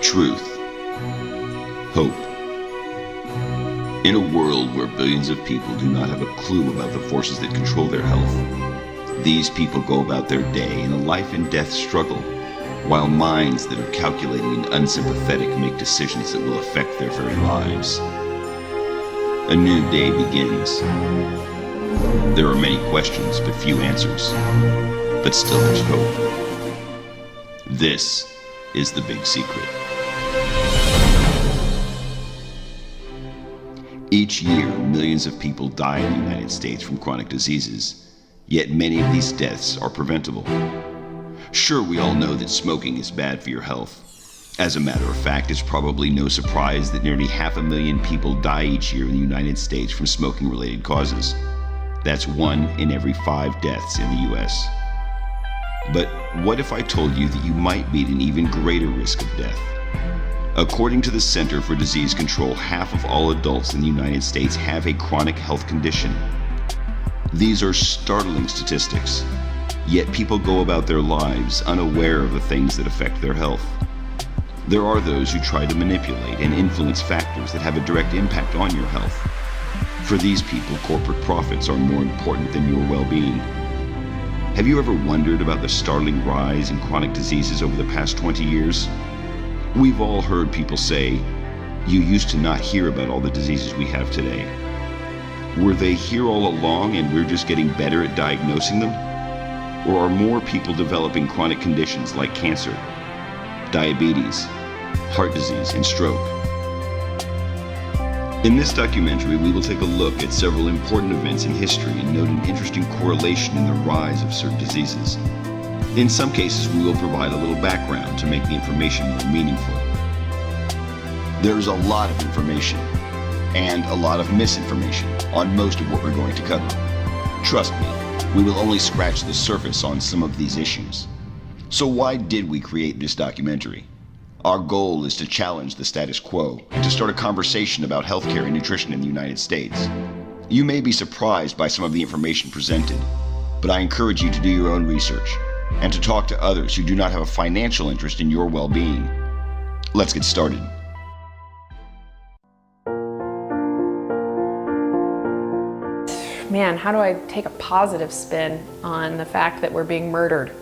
Truth. Hope. In a world where billions of people do not have a clue about the forces that control their health, these people go about their day in a life and death struggle, while minds that are calculating and unsympathetic make decisions that will affect their very lives. A new day begins. There are many questions, but few answers. But still there's hope. This is the big secret. Each year, millions of people die in the United States from chronic diseases, yet many of these deaths are preventable. Sure, we all know that smoking is bad for your health. As a matter of fact, it's probably no surprise that nearly 500,000 people die each year in the United States from smoking-related causes. That's 1 in every 5 deaths in the US. But what if I told you that you might be at an even greater risk of death? According to the Center for Disease Control, half of all adults in the United States have a chronic health condition. These are startling statistics, yet people go about their lives unaware of the things that affect their health. There are those who try to manipulate and influence factors that have a direct impact on your health. For these people, corporate profits are more important than your well-being. Have you ever wondered about the startling rise in chronic diseases over the past 20 years? We've all heard people say, "You used to not hear about all the diseases we have today." Were they here all along and we're just getting better at diagnosing them? Or are more people developing chronic conditions like cancer, diabetes, heart disease, and stroke? In this documentary, we will take a look at several important events in history and note an interesting correlation in the rise of certain diseases. In some cases, we will provide a little background to make the information more meaningful. There's a lot of information and a lot of misinformation on most of what we're going to cover. Trust me, we will only scratch the surface on some of these issues. So why did we create this documentary? Our goal is to challenge the status quo and to start a conversation about healthcare and nutrition in the United States. You may be surprised by some of the information presented, but I encourage you to do your own research and to talk to others who do not have a financial interest in your well-being. Let's get started. Man, how do I take a positive spin on the fact that we're being murdered?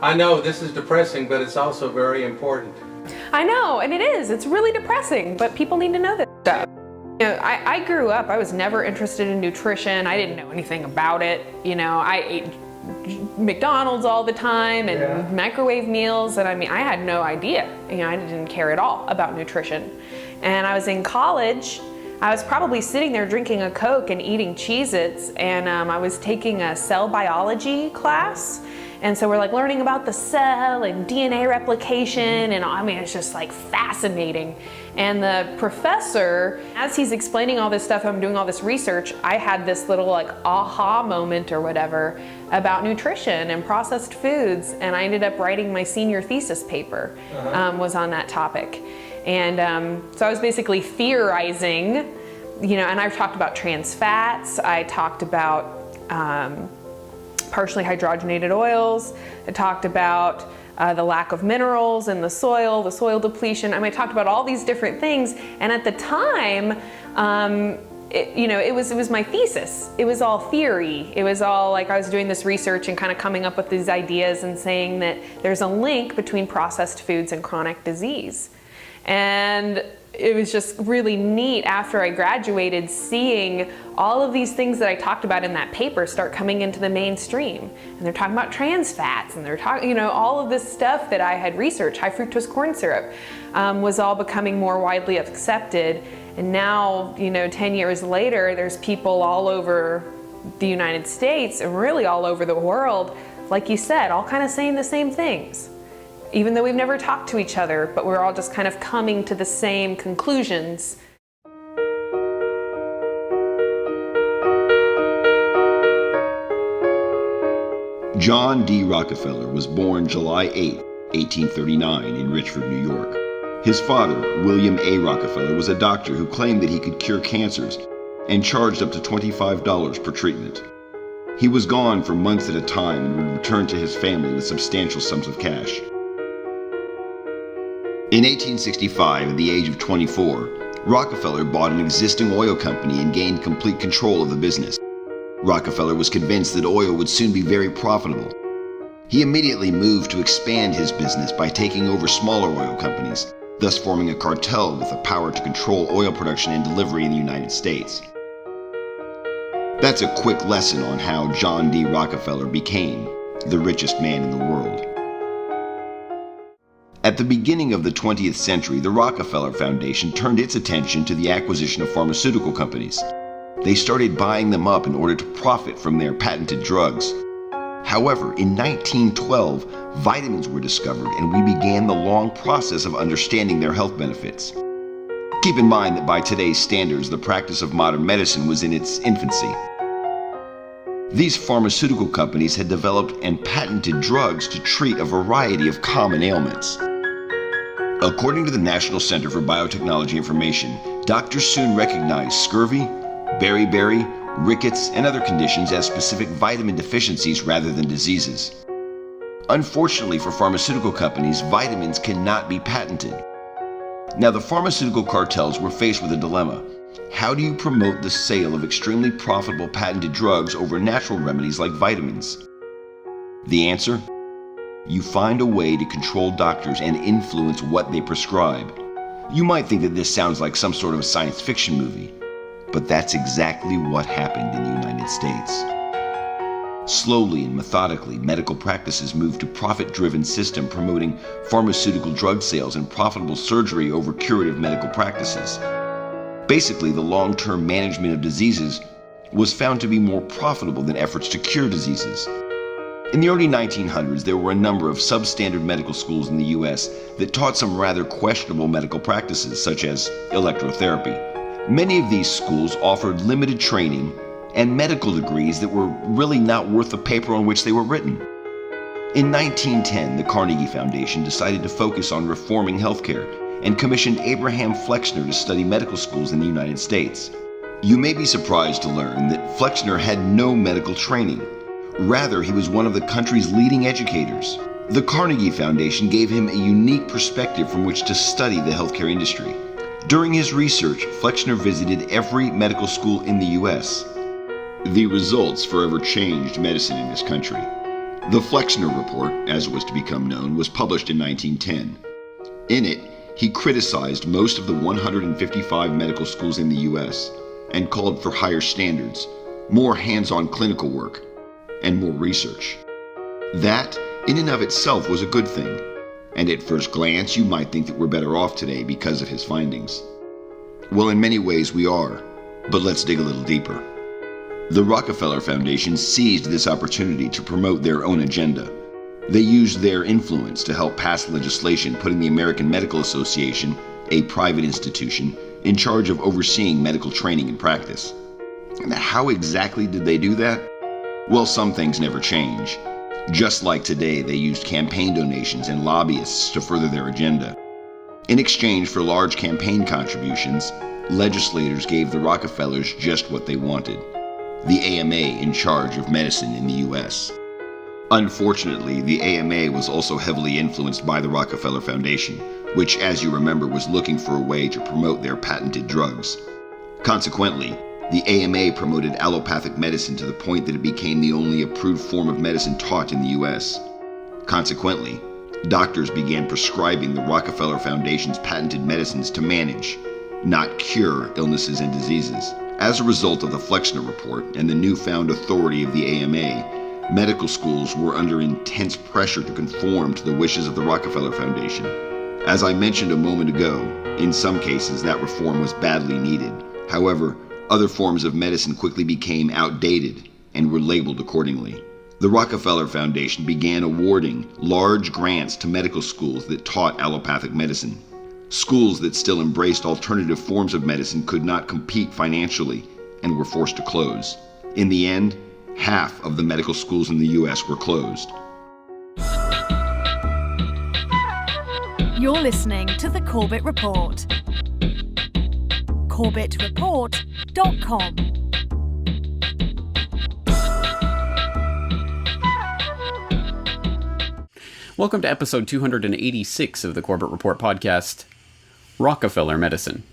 I know this is depressing, but it's also very important. I know, and it is. It's really depressing, but people need to know this stuff. You know, I grew up, I was never interested in nutrition. I didn't know anything about it. You know, I ate McDonald's all the time and microwave meals, and I mean, I had no idea. You know, I didn't care at all about nutrition. And I was in college. I was probably sitting there drinking a Coke and eating Cheez-Its, and I was taking a cell biology class. And so we're like learning about the cell and DNA replication, and I mean, it's just like fascinating. And the professor, as he's explaining all this stuff, I'm doing all this research, I had this little like aha moment or whatever about nutrition and processed foods, and I ended up writing my senior thesis paper, was on that topic. And so I was basically theorizing, you know, and I've talked about trans fats, I talked about partially hydrogenated oils. I talked about the lack of minerals in the soil depletion. I mean, I talked about all these different things. And at the time, it was my thesis. It was all theory. It was all like I was doing this research and kind of coming up with these ideas and saying that there's a link between processed foods and chronic disease. And it was just really neat after I graduated seeing all of these things that I talked about in that paper start coming into the mainstream. And they're talking about trans fats, and they're talking, you know, all of this stuff that I had researched, high fructose corn syrup, was all becoming more widely accepted. And now, you know, 10 years later, there's people all over the United States and really all over the world, like you said, all kind of saying the same things. Even though we've never talked to each other, but we're all just kind of coming to the same conclusions. John D. Rockefeller was born July 8, 1839 in Richford, New York. His father, William A. Rockefeller, was a doctor who claimed that he could cure cancers and charged up to $25 per treatment. He was gone for months at a time and would return to his family with substantial sums of cash. In 1865, at the age of 24, Rockefeller bought an existing oil company and gained complete control of the business. Rockefeller was convinced that oil would soon be very profitable. He immediately moved to expand his business by taking over smaller oil companies, thus forming a cartel with the power to control oil production and delivery in the United States. That's a quick lesson on how John D. Rockefeller became the richest man in the world. At the beginning of the 20th century, the Rockefeller Foundation turned its attention to the acquisition of pharmaceutical companies. They started buying them up in order to profit from their patented drugs. However, in 1912, vitamins were discovered and we began the long process of understanding their health benefits. Keep in mind that by today's standards, the practice of modern medicine was in its infancy. These pharmaceutical companies had developed and patented drugs to treat a variety of common ailments. According to the National Center for Biotechnology Information, doctors soon recognized scurvy, beriberi, rickets, and other conditions as specific vitamin deficiencies rather than diseases. Unfortunately for pharmaceutical companies, vitamins cannot be patented. Now, the pharmaceutical cartels were faced with a dilemma. How do you promote the sale of extremely profitable patented drugs over natural remedies like vitamins? The answer? You find a way to control doctors and influence what they prescribe. You might think that this sounds like some sort of a science fiction movie, but that's exactly what happened in the United States. Slowly and methodically, medical practices moved to a profit-driven system promoting pharmaceutical drug sales and profitable surgery over curative medical practices. Basically, the long-term management of diseases was found to be more profitable than efforts to cure diseases. In the early 1900s, there were a number of substandard medical schools in the U.S. that taught some rather questionable medical practices, such as electrotherapy. Many of these schools offered limited training and medical degrees that were really not worth the paper on which they were written. In 1910, the Carnegie Foundation decided to focus on reforming healthcare and commissioned Abraham Flexner to study medical schools in the United States. You may be surprised to learn that Flexner had no medical training. Rather, he was one of the country's leading educators. The Carnegie Foundation gave him a unique perspective from which to study the healthcare industry. During his research, Flexner visited every medical school in the U.S. The results forever changed medicine in this country. The Flexner Report, as it was to become known, was published in 1910. In it, he criticized most of the 155 medical schools in the U.S. and called for higher standards, more hands-on clinical work, and more research. That, in and of itself, was a good thing, and at first glance you might think that we're better off today because of his findings. Well, in many ways we are, but let's dig a little deeper. The Rockefeller Foundation seized this opportunity to promote their own agenda. They used their influence to help pass legislation putting the American Medical Association, a private institution, in charge of overseeing medical training and practice. And how exactly did they do that? Well, some things never change. Just like today, they used campaign donations and lobbyists to further their agenda. In exchange for large campaign contributions, legislators gave the Rockefellers just what they wanted: the AMA in charge of medicine in the U.S. Unfortunately, the AMA was also heavily influenced by the Rockefeller Foundation, which, as you remember, was looking for a way to promote their patented drugs. Consequently, the AMA promoted allopathic medicine to the point that it became the only approved form of medicine taught in the U.S. Consequently, doctors began prescribing the Rockefeller Foundation's patented medicines to manage, not cure, illnesses and diseases. As a result of the Flexner Report and the newfound authority of the AMA, medical schools were under intense pressure to conform to the wishes of the Rockefeller Foundation. As I mentioned a moment ago, in some cases that reform was badly needed. However, other forms of medicine quickly became outdated and were labeled accordingly. The Rockefeller Foundation began awarding large grants to medical schools that taught allopathic medicine. Schools that still embraced alternative forms of medicine could not compete financially and were forced to close. In the end, half of the medical schools in the U.S. were closed. You're listening to The Corbett Report. CorbettReport.com. Welcome to episode 286 of the Corbett Report podcast, Rockefeller Medicine.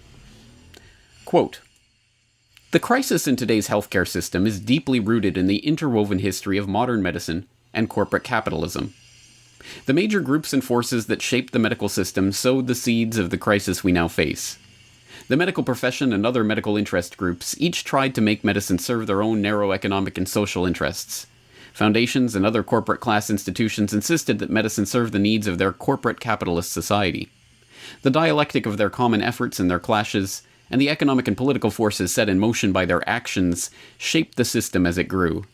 Quote, "The crisis in today's healthcare system is deeply rooted in the interwoven history of modern medicine and corporate capitalism. The major groups and forces that shaped the medical system sowed the seeds of the crisis we now face. The medical profession and other medical interest groups each tried to make medicine serve their own narrow economic and social interests. Foundations and other corporate class institutions insisted that medicine serve the needs of their corporate capitalist society. The dialectic of their common efforts and their clashes, and the economic and political forces set in motion by their actions, shaped the system as it grew.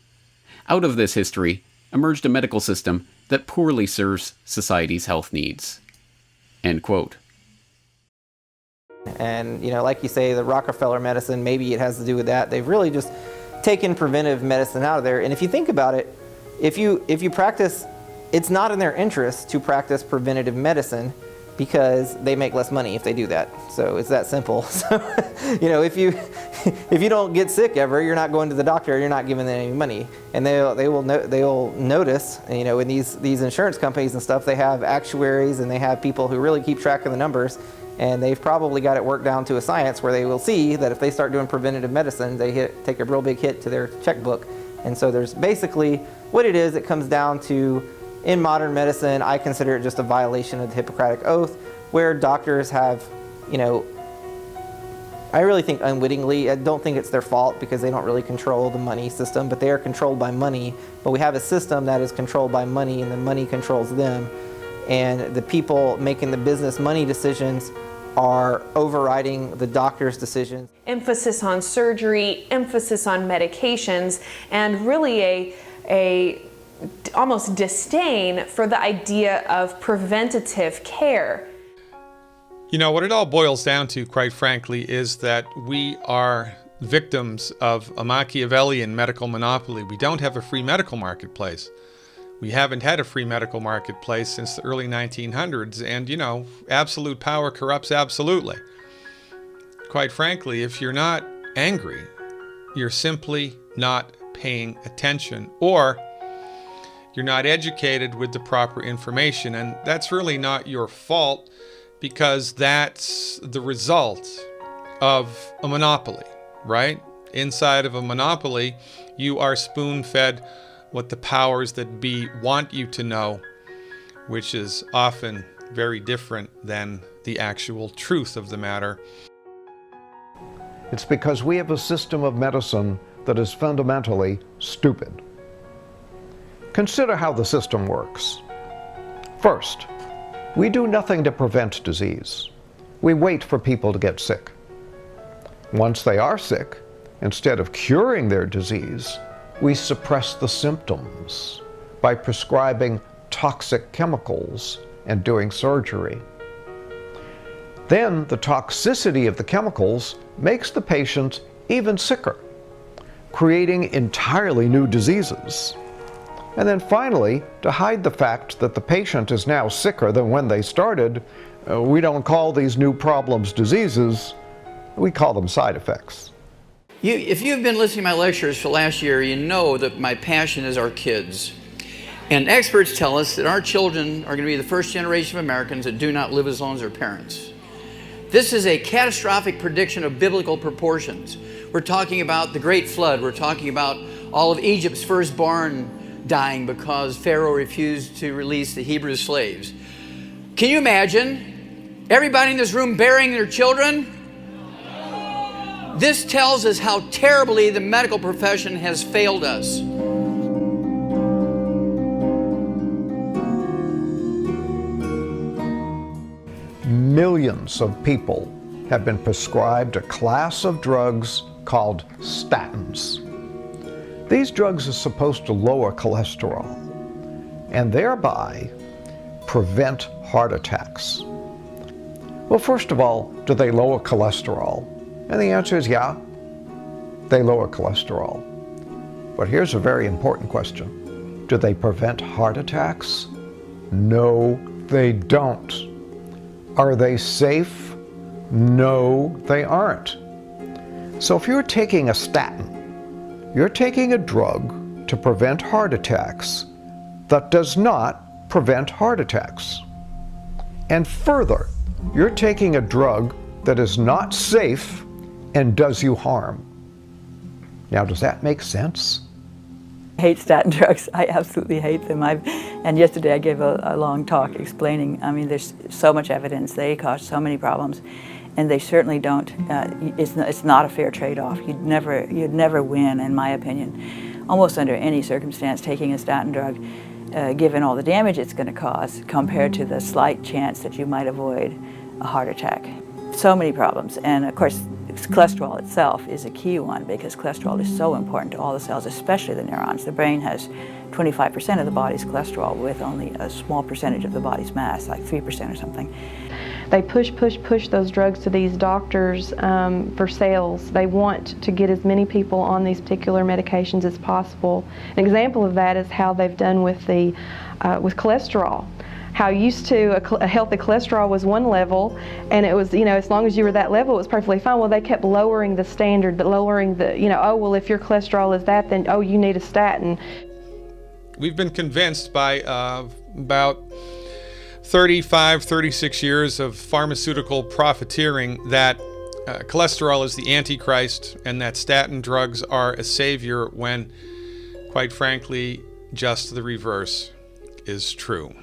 Out of this history emerged a medical system that poorly serves society's health needs." End quote. And, like you say, the Rockefeller medicine, maybe it has to do with that. They've really just taken preventive medicine out of there. And if you think about it, if you practice, it's not in their interest to practice preventative medicine because they make less money if they do that. So it's that simple. So, if you don't get sick ever, you're not going to the doctor, you're not giving them any money. And they'll notice, in these insurance companies and stuff, they have actuaries and they have people who really keep track of the numbers. And they've probably got it worked down to a science where they will see that if they start doing preventative medicine, they take a real big hit to their checkbook. And so there's basically what it is. It comes down to, in modern medicine, I consider it just a violation of the Hippocratic Oath, where doctors have, I really think unwittingly, I don't think it's their fault because they don't really control the money system, but they are controlled by money. But we have a system that is controlled by money, and the money controls them. And the people making the business money decisions are overriding the doctor's decisions. Emphasis on surgery, emphasis on medications, and really a almost disdain for the idea of preventative care. What it all boils down to, quite frankly, is that we are victims of a Machiavellian medical monopoly. We don't have a free medical marketplace. We haven't had a free medical marketplace since the early 1900s, and, absolute power corrupts absolutely. Quite frankly, if you're not angry, you're simply not paying attention, or you're not educated with the proper information, and that's really not your fault because that's the result of a monopoly, right? Inside of a monopoly, you are spoon-fed what the powers that be want you to know, which is often very different than the actual truth of the matter. It's because we have a system of medicine that is fundamentally stupid. Consider how the system works. First, we do nothing to prevent disease. We wait for people to get sick. Once they are sick, instead of curing their disease, we suppress the symptoms by prescribing toxic chemicals and doing surgery. Then the toxicity of the chemicals makes the patient even sicker, creating entirely new diseases. And then finally, to hide the fact that the patient is now sicker than when they started, we don't call these new problems diseases, we call them side effects. If you've been listening to my lectures for last year, you know that my passion is our kids. And experts tell us that our children are going to be the first generation of Americans that do not live as long as their parents. This is a catastrophic prediction of biblical proportions. We're talking about the Great Flood. We're talking about all of Egypt's firstborn dying because Pharaoh refused to release the Hebrew slaves. Can you imagine everybody in this room burying their children? This tells us how terribly the medical profession has failed us. Millions of people have been prescribed a class of drugs called statins. These drugs are supposed to lower cholesterol and thereby prevent heart attacks. Well, first of all, do they lower cholesterol? And the answer is yeah, they lower cholesterol. But here's a very important question. Do they prevent heart attacks? No, they don't. Are they safe? No, they aren't. So if you're taking a statin, you're taking a drug to prevent heart attacks that does not prevent heart attacks. And further, you're taking a drug that is not safe and does you harm. Now, does that make sense? I hate statin drugs. I absolutely hate them. And yesterday I gave a long talk explaining, I mean, there's so much evidence. They cause so many problems, and they certainly don't. It's not a fair trade-off. You'd never win, in my opinion, almost under any circumstance, taking a statin drug, given all the damage it's going to cause, compared to the slight chance that you might avoid a heart attack. So many problems, and of course, cholesterol itself is a key one, because cholesterol is so important to all the cells, especially the neurons. The brain has 25% of the body's cholesterol with only a small percentage of the body's mass, like 3% or something. They push those drugs to these doctors for sales. They want to get as many people on these particular medications as possible. An example of that is how they've done with with cholesterol. How used to a healthy cholesterol was one level, and it was, as long as you were that level, it was perfectly fine. Well, they kept lowering the standard, lowering the, oh, well, if your cholesterol is that, then, oh, you need a statin. We've been convinced by about 35, 36 years of pharmaceutical profiteering that cholesterol is the Antichrist and that statin drugs are a savior, when, quite frankly, just the reverse is true.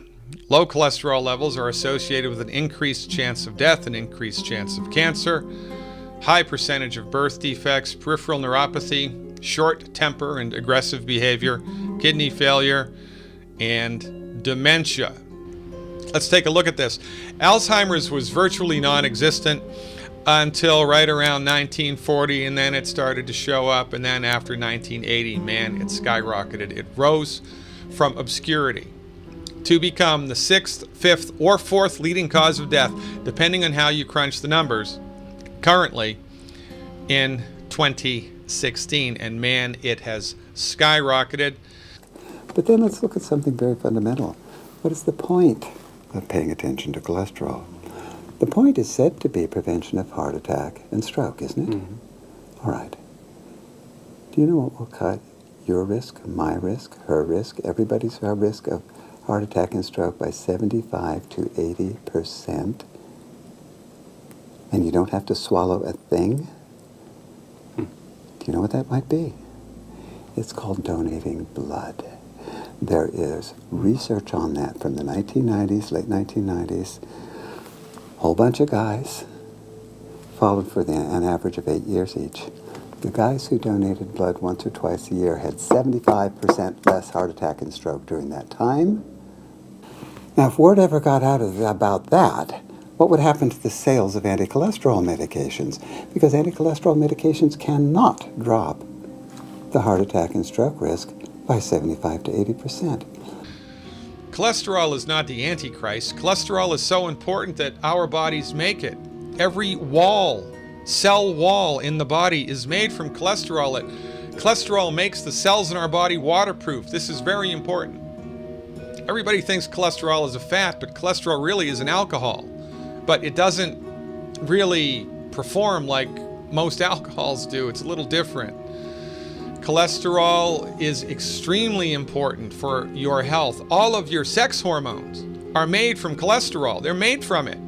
Low cholesterol levels are associated with an increased chance of death, an increased chance of cancer, high percentage of birth defects, peripheral neuropathy, short temper and aggressive behavior, kidney failure, and dementia. Let's take a look at this. Alzheimer's was virtually non-existent until right around 1940, and then it started to show up, and then after 1980, man, it skyrocketed. It rose from obscurity to become the 6th, 5th, or 4th leading cause of death, depending on how you crunch the numbers, currently in 2016. And man, it has skyrocketed. But then let's look at something very fundamental. What is the point of paying attention to cholesterol? The point is said to be prevention of heart attack and stroke, isn't it? Mm-hmm. All right. Do you know what will cut your risk, my risk, her risk, everybody's risk of heart attack and stroke by 75 to 80%? And you don't have to swallow a thing? Do you know what that might be? It's called donating blood. There is research on that from the 1990s, late 1990s. Whole bunch of guys followed for an average of 8 years each. The guys who donated blood once or twice a year had 75% less heart attack and stroke during that time. Now, if word ever got out about that, what would happen to the sales of anti-cholesterol medications? Because anti-cholesterol medications cannot drop the heart attack and stroke risk by 75 to 80%. Cholesterol is not the Antichrist. Cholesterol is so important that our bodies make it. Every cell wall in the body is made from cholesterol. Cholesterol makes the cells in our body waterproof. This is very important. Everybody thinks cholesterol is a fat, but cholesterol really is an alcohol. But it doesn't really perform like most alcohols do. It's a little different. Cholesterol is extremely important for your health. All of your sex hormones are made from cholesterol. They're made from it.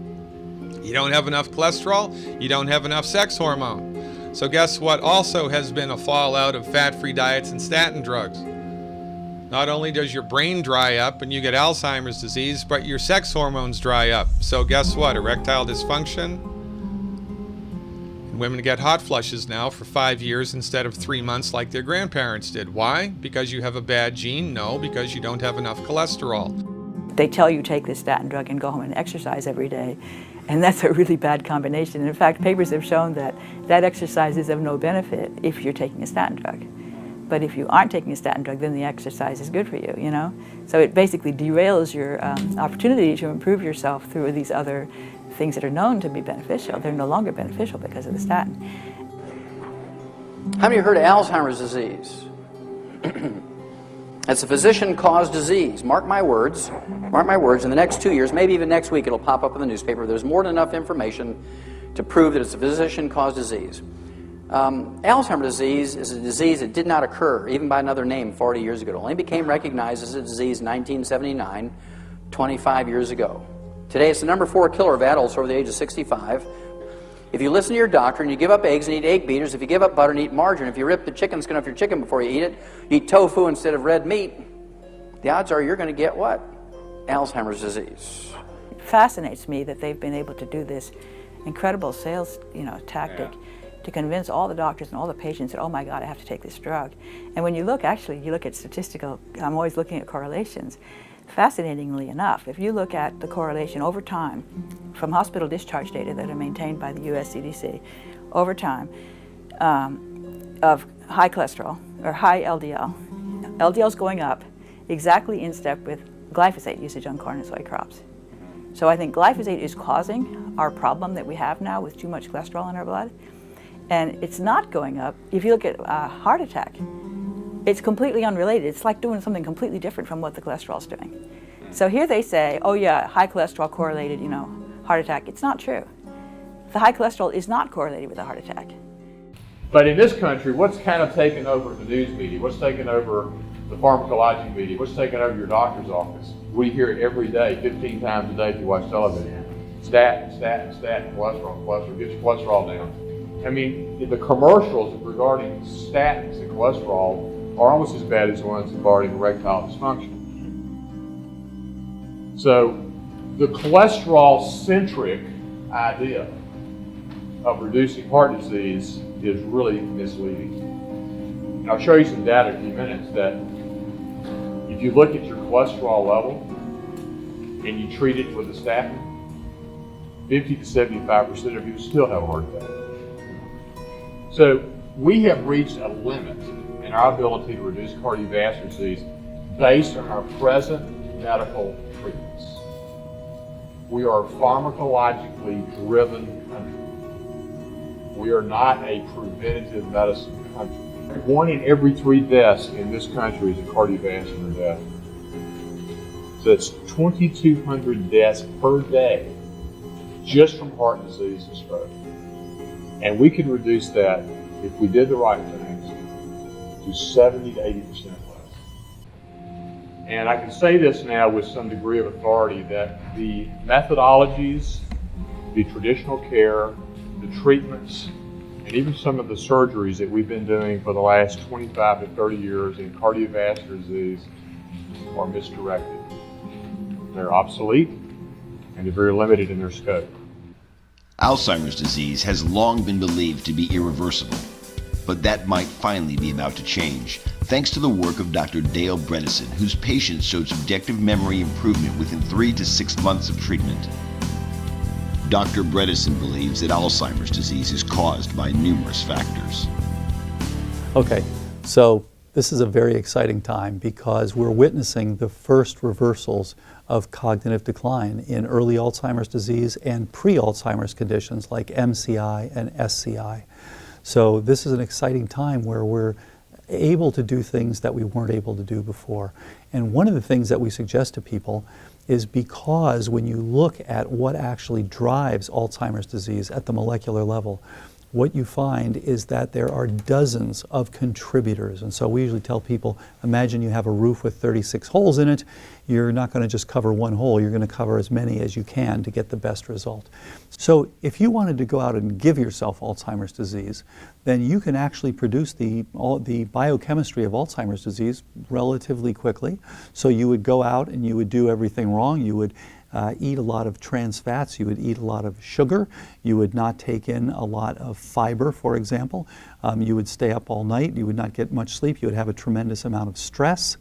You don't have enough cholesterol, you don't have enough sex hormone. So guess what also has been a fallout of fat-free diets and statin drugs? Not only does your brain dry up and you get Alzheimer's disease, but your sex hormones dry up. So guess what? Erectile dysfunction. Women get hot flushes now for 5 years instead of 3 months like their grandparents did. Why? Because you have a bad gene? No, because you don't have enough cholesterol. They tell you take this statin drug and go home and exercise every day. And that's a really bad combination. And in fact, papers have shown that exercise is of no benefit if you're taking a statin drug. But if you aren't taking a statin drug, then the exercise is good for you, you know? So it basically derails your opportunity to improve yourself through these other things that are known to be beneficial. They're no longer beneficial because of the statin. How many of you heard of Alzheimer's disease? It's a physician-caused disease. Mark my words, in the next 2 years, maybe even next week, it'll pop up in the newspaper. There's more than enough information to prove that it's a physician-caused disease. Alzheimer's disease is a disease that did not occur, even by another name, 40 years ago. It only became recognized as a disease in 1979 25 years ago. Today, it's the number 4 killer of adults over the age of 65. If you listen to your doctor and you give up eggs and eat egg beaters, if you give up butter and eat margarine, if you rip the chicken skin off your chicken before you eat it, you eat tofu instead of red meat, the odds are you're going to get what? Alzheimer's disease. It fascinates me that they've been able to do this incredible sales, tactic to convince all the doctors and all the patients that, oh my God, I have to take this drug. And when you look, you look at statistical, I'm always looking at correlations. Fascinatingly enough, if you look at the correlation over time from hospital discharge data that are maintained by the US CDC over time of high cholesterol or high LDL, LDL's going up exactly in step with glyphosate usage on corn and soy crops. So I think glyphosate is causing our problem that we have now with too much cholesterol in our blood. And it's not going up. If you look at heart attack, it's completely unrelated. It's like doing something completely different from what the cholesterol's doing. So here they say, oh yeah, high cholesterol correlated, heart attack. It's not true. The high cholesterol is not correlated with a heart attack. But in this country, what's kind of taken over the news media? What's taken over the pharmacologic media? What's taken over your doctor's office? We hear it every day, 15 times a day if you watch television. Statin, cholesterol, get your cholesterol down. I mean, the commercials regarding statins and cholesterol are almost as bad as the ones regarding erectile dysfunction. So the cholesterol-centric idea of reducing heart disease is really misleading. And I'll show you some data in a few minutes that if you look at your cholesterol level and you treat it with a statin, 50 to 75% of you still have a heart attack. So we have reached a limit in our ability to reduce cardiovascular disease based on our present medical treatments. We are a pharmacologically driven country. We are not a preventative medicine country. 1 in every 3 deaths in this country is a cardiovascular death. So it's 2,200 deaths per day just from heart disease and stroke. And we can reduce that, if we did the right things, to 70 to 80% less. And I can say this now with some degree of authority that the methodologies, the traditional care, the treatments, and even some of the surgeries that we've been doing for the last 25 to 30 years in cardiovascular disease are misdirected. They're obsolete and they're very limited in their scope. Alzheimer's disease has long been believed to be irreversible, but that might finally be about to change, thanks to the work of Dr. Dale Bredesen, whose patients showed subjective memory improvement within 3 to 6 months of treatment. Dr. Bredesen believes that Alzheimer's disease is caused by numerous factors. Okay, so this is a very exciting time because we're witnessing the first reversals of cognitive decline in early Alzheimer's disease and pre-Alzheimer's conditions like MCI and SCI. So this is an exciting time where we're able to do things that we weren't able to do before. And one of the things that we suggest to people is because when you look at what actually drives Alzheimer's disease at the molecular level, what you find is that there are dozens of contributors. And so we usually tell people, imagine you have a roof with 36 holes in it. You're not going to just cover one hole, you're going to cover as many as you can to get the best result. So if you wanted to go out and give yourself Alzheimer's disease, then you can actually produce the biochemistry of Alzheimer's disease relatively quickly. So you would go out and you would do everything wrong. You would eat a lot of trans fats, you would eat a lot of sugar, you would not take in a lot of fiber, for example. You would stay up all night, you would not get much sleep, you would have a tremendous amount of stress.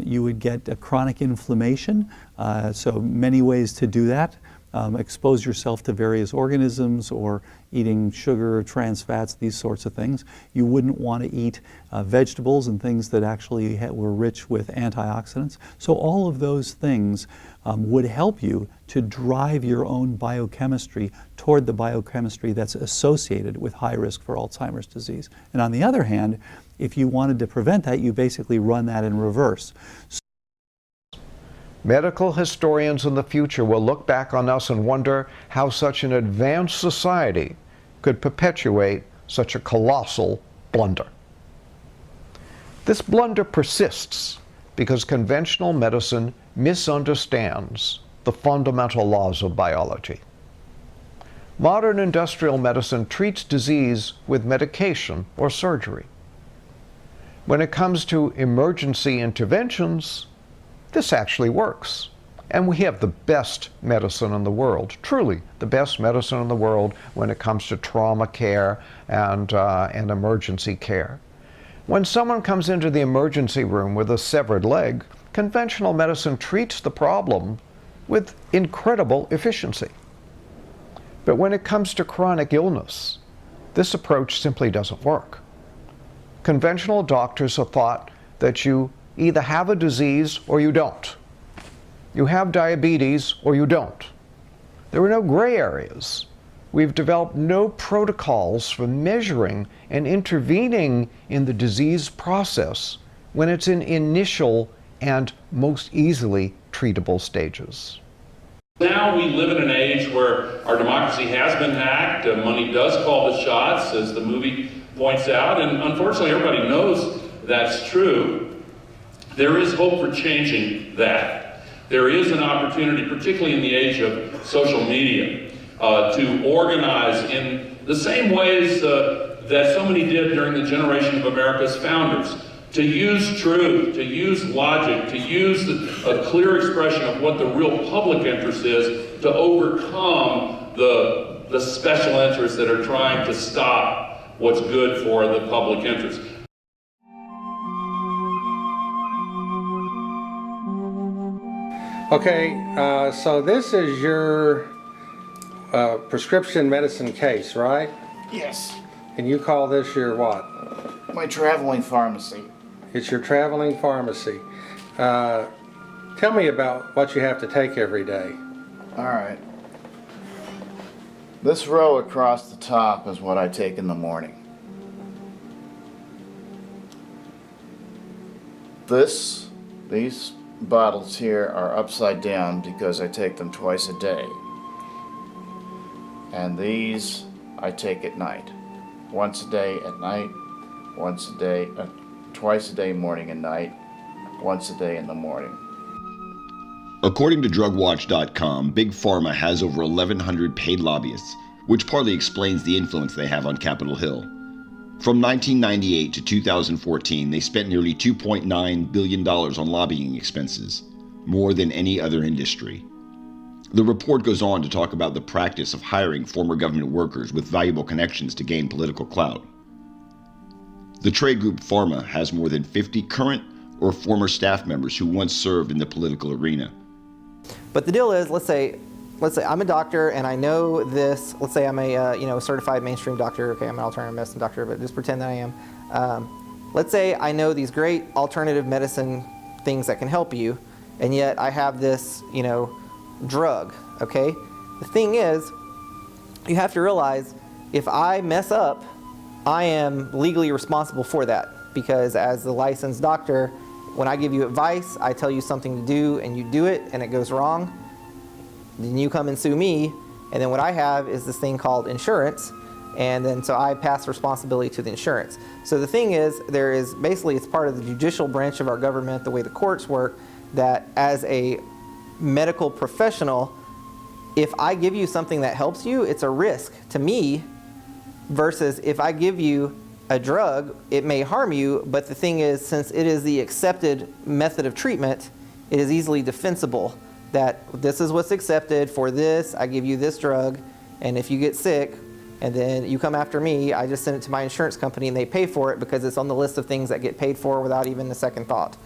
You would get a chronic inflammation, so many ways to do that. Expose yourself to various organisms or eating sugar, trans fats, these sorts of things. You wouldn't want to eat vegetables and things that actually were rich with antioxidants. So all of those things would help you to drive your own biochemistry toward the biochemistry that's associated with high risk for Alzheimer's disease. And on the other hand, if you wanted to prevent that, you basically run that in reverse. Medical historians in the future will look back on us and wonder how such an advanced society could perpetuate such a colossal blunder. This blunder persists because conventional medicine misunderstands the fundamental laws of biology. Modern industrial medicine treats disease with medication or surgery. When it comes to emergency interventions, this actually works. And we have the best medicine in the world, truly the best medicine in the world when it comes to trauma care and emergency care. When someone comes into the emergency room with a severed leg, conventional medicine treats the problem with incredible efficiency. But when it comes to chronic illness, this approach simply doesn't work. Conventional doctors have thought that you either have a disease or you don't. You have diabetes or you don't. There are no gray areas. We've developed no protocols for measuring and intervening in the disease process when it's in initial and most easily treatable stages. Now we live in an age where our democracy has been hacked, money does call the shots, as the movie points out, and unfortunately everybody knows that's true. There is hope for changing that. There is an opportunity, particularly in the age of social media, to organize in the same ways that so many did during the generation of America's founders. To use truth, to use logic, to use a clear expression of what the real public interest is, to overcome the special interests that are trying to stop what's good for the public interest. Okay, so this is your prescription medicine case, right? Yes. And you call this your what? My traveling pharmacy. It's your traveling pharmacy. Tell me about what you have to take every day. All right. This row across the top is what I take in the morning. These bottles here are upside down because I take them twice a day. And these I take at night. Once a day at night, once a day, twice a day morning and night, once a day in the morning. According to DrugWatch.com, Big Pharma has over 1,100 paid lobbyists, which partly explains the influence they have on Capitol Hill. From 1998 to 2014, they spent nearly $2.9 billion on lobbying expenses, more than any other industry. The report goes on to talk about the practice of hiring former government workers with valuable connections to gain political clout. The trade group Pharma has more than 50 current or former staff members who once served in the political arena. But the deal is, let's say I'm a doctor and I know this. Let's say I'm a certified mainstream doctor. Okay, I'm an alternative medicine doctor, but just pretend that I am. Let's say I know these great alternative medicine things that can help you, and yet I have this, drug. Okay. The thing is, you have to realize if I mess up, I am legally responsible for that, because as the licensed doctor, when I give you advice, I tell you something to do and you do it and it goes wrong, then you come and sue me, and then what I have is this thing called insurance, and then so I pass responsibility to the insurance. So the thing is, it's part of the judicial branch of our government, the way the courts work, that as a medical professional, if I give you something that helps you, it's a risk to me, versus if I give you a drug, it may harm you, but the thing is, since it is the accepted method of treatment, it is easily defensible that this is what's accepted for this, I give you this drug, and if you get sick and then you come after me, I just send it to my insurance company and they pay for it because it's on the list of things that get paid for without even a second thought.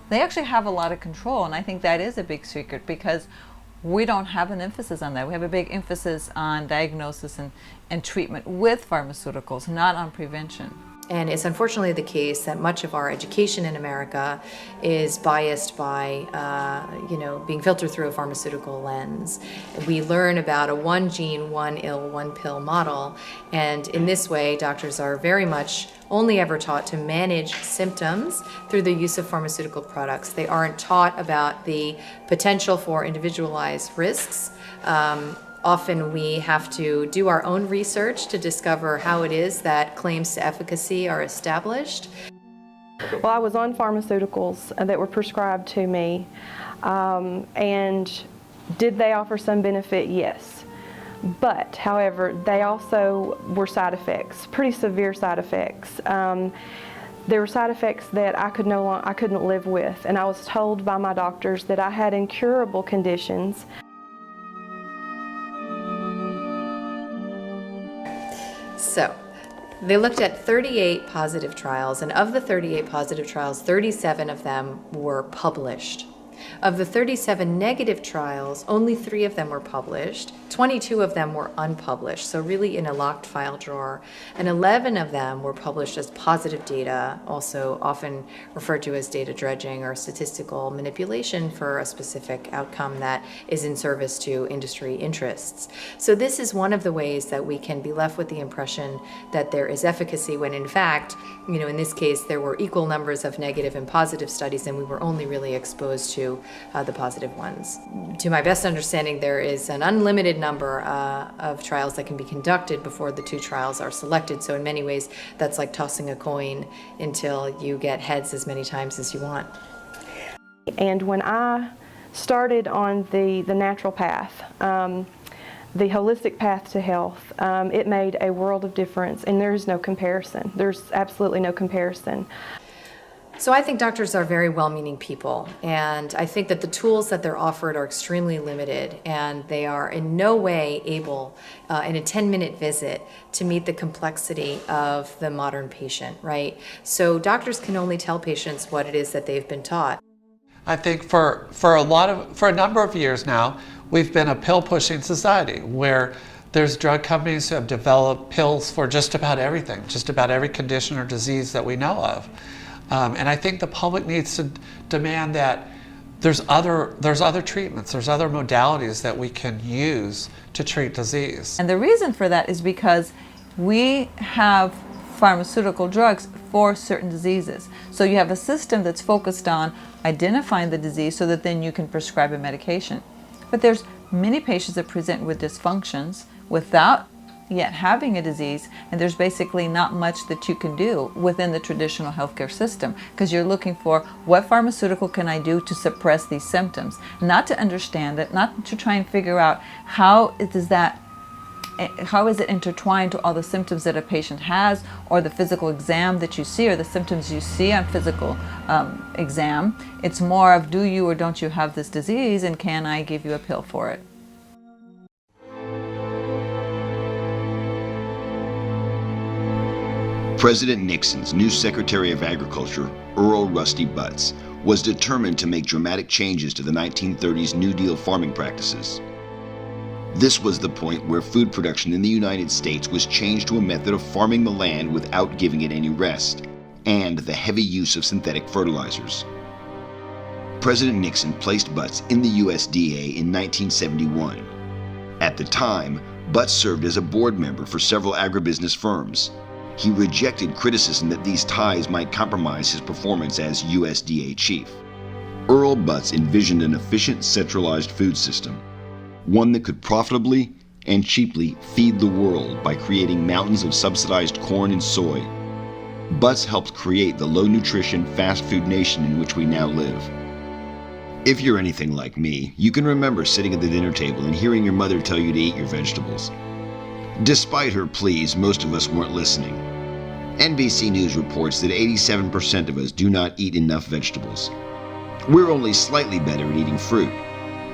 They actually have a lot of control, and I think that is a big secret because we don't have an emphasis on that. We have a big emphasis on diagnosis and treatment with pharmaceuticals, not on prevention. And it's unfortunately the case that much of our education in America is biased by, being filtered through a pharmaceutical lens. We learn about a one gene, one ill, one pill model, and in this way, doctors are very much only ever taught to manage symptoms through the use of pharmaceutical products. They aren't taught about the potential for individualized risks. Often we have to do our own research to discover how it is that claims to efficacy are established. Well, I was on pharmaceuticals that were prescribed to me. And did they offer some benefit? Yes. But, however, they also were side effects, pretty severe side effects. There were side effects that I couldn't live with, and I was told by my doctors that I had incurable conditions. So, they looked at 38 positive trials, and of the 38 positive trials, 37 of them were published. Of the 37 negative trials, only 3 of them were published, 22 of them were unpublished, so really in a locked file drawer, and 11 of them were published as positive data, also often referred to as data dredging or statistical manipulation for a specific outcome that is in service to industry interests. So this is one of the ways that we can be left with the impression that there is efficacy when in fact, in this case, there were equal numbers of negative and positive studies, and we were only really exposed to the positive ones. To my best understanding, there is an unlimited number of trials that can be conducted before the 2 trials are selected. So in many ways, that's like tossing a coin until you get heads as many times as you want. And when I started on the natural path, the holistic path to health, it made a world of difference, and there is no comparison. There's absolutely no comparison. So I think doctors are very well-meaning people, and I think that the tools that they're offered are extremely limited, and they are in no way able, in a 10-minute visit, to meet the complexity of the modern patient, right? So doctors can only tell patients what it is that they've been taught. I think for a number of years now, we've been a pill-pushing society where there's drug companies who have developed pills for just about everything, just about every condition or disease that we know of. And I think the public needs to demand that there's other treatments, there's other modalities that we can use to treat disease. And the reason for that is because we have pharmaceutical drugs for certain diseases. So you have a system that's focused on identifying the disease so that then you can prescribe a medication. But there's many patients that present with dysfunctions without yet having a disease, and there's basically not much that you can do within the traditional healthcare system because you're looking for what pharmaceutical can I do to suppress these symptoms, not to understand it, not to try and figure out how is it intertwined to all the symptoms that a patient has, or the physical exam that you see, or the symptoms you see on physical exam. It's more of, do you or don't you have this disease, and can I give you a pill for it? President Nixon's new Secretary of Agriculture, Earl Rusty Butz, was determined to make dramatic changes to the 1930s New Deal farming practices. This was the point where food production in the United States was changed to a method of farming the land without giving it any rest, and the heavy use of synthetic fertilizers. President Nixon placed Butz in the USDA in 1971. At the time, Butz served as a board member for several agribusiness firms. He rejected criticism that these ties might compromise his performance as USDA chief. Earl Butz envisioned an efficient, centralized food system, one that could profitably and cheaply feed the world by creating mountains of subsidized corn and soy. Butz helped create the low-nutrition, fast-food nation in which we now live. If you're anything like me, you can remember sitting at the dinner table and hearing your mother tell you to eat your vegetables. Despite her pleas, most of us weren't listening. NBC News reports that 87% of us do not eat enough vegetables. We're only slightly better at eating fruit.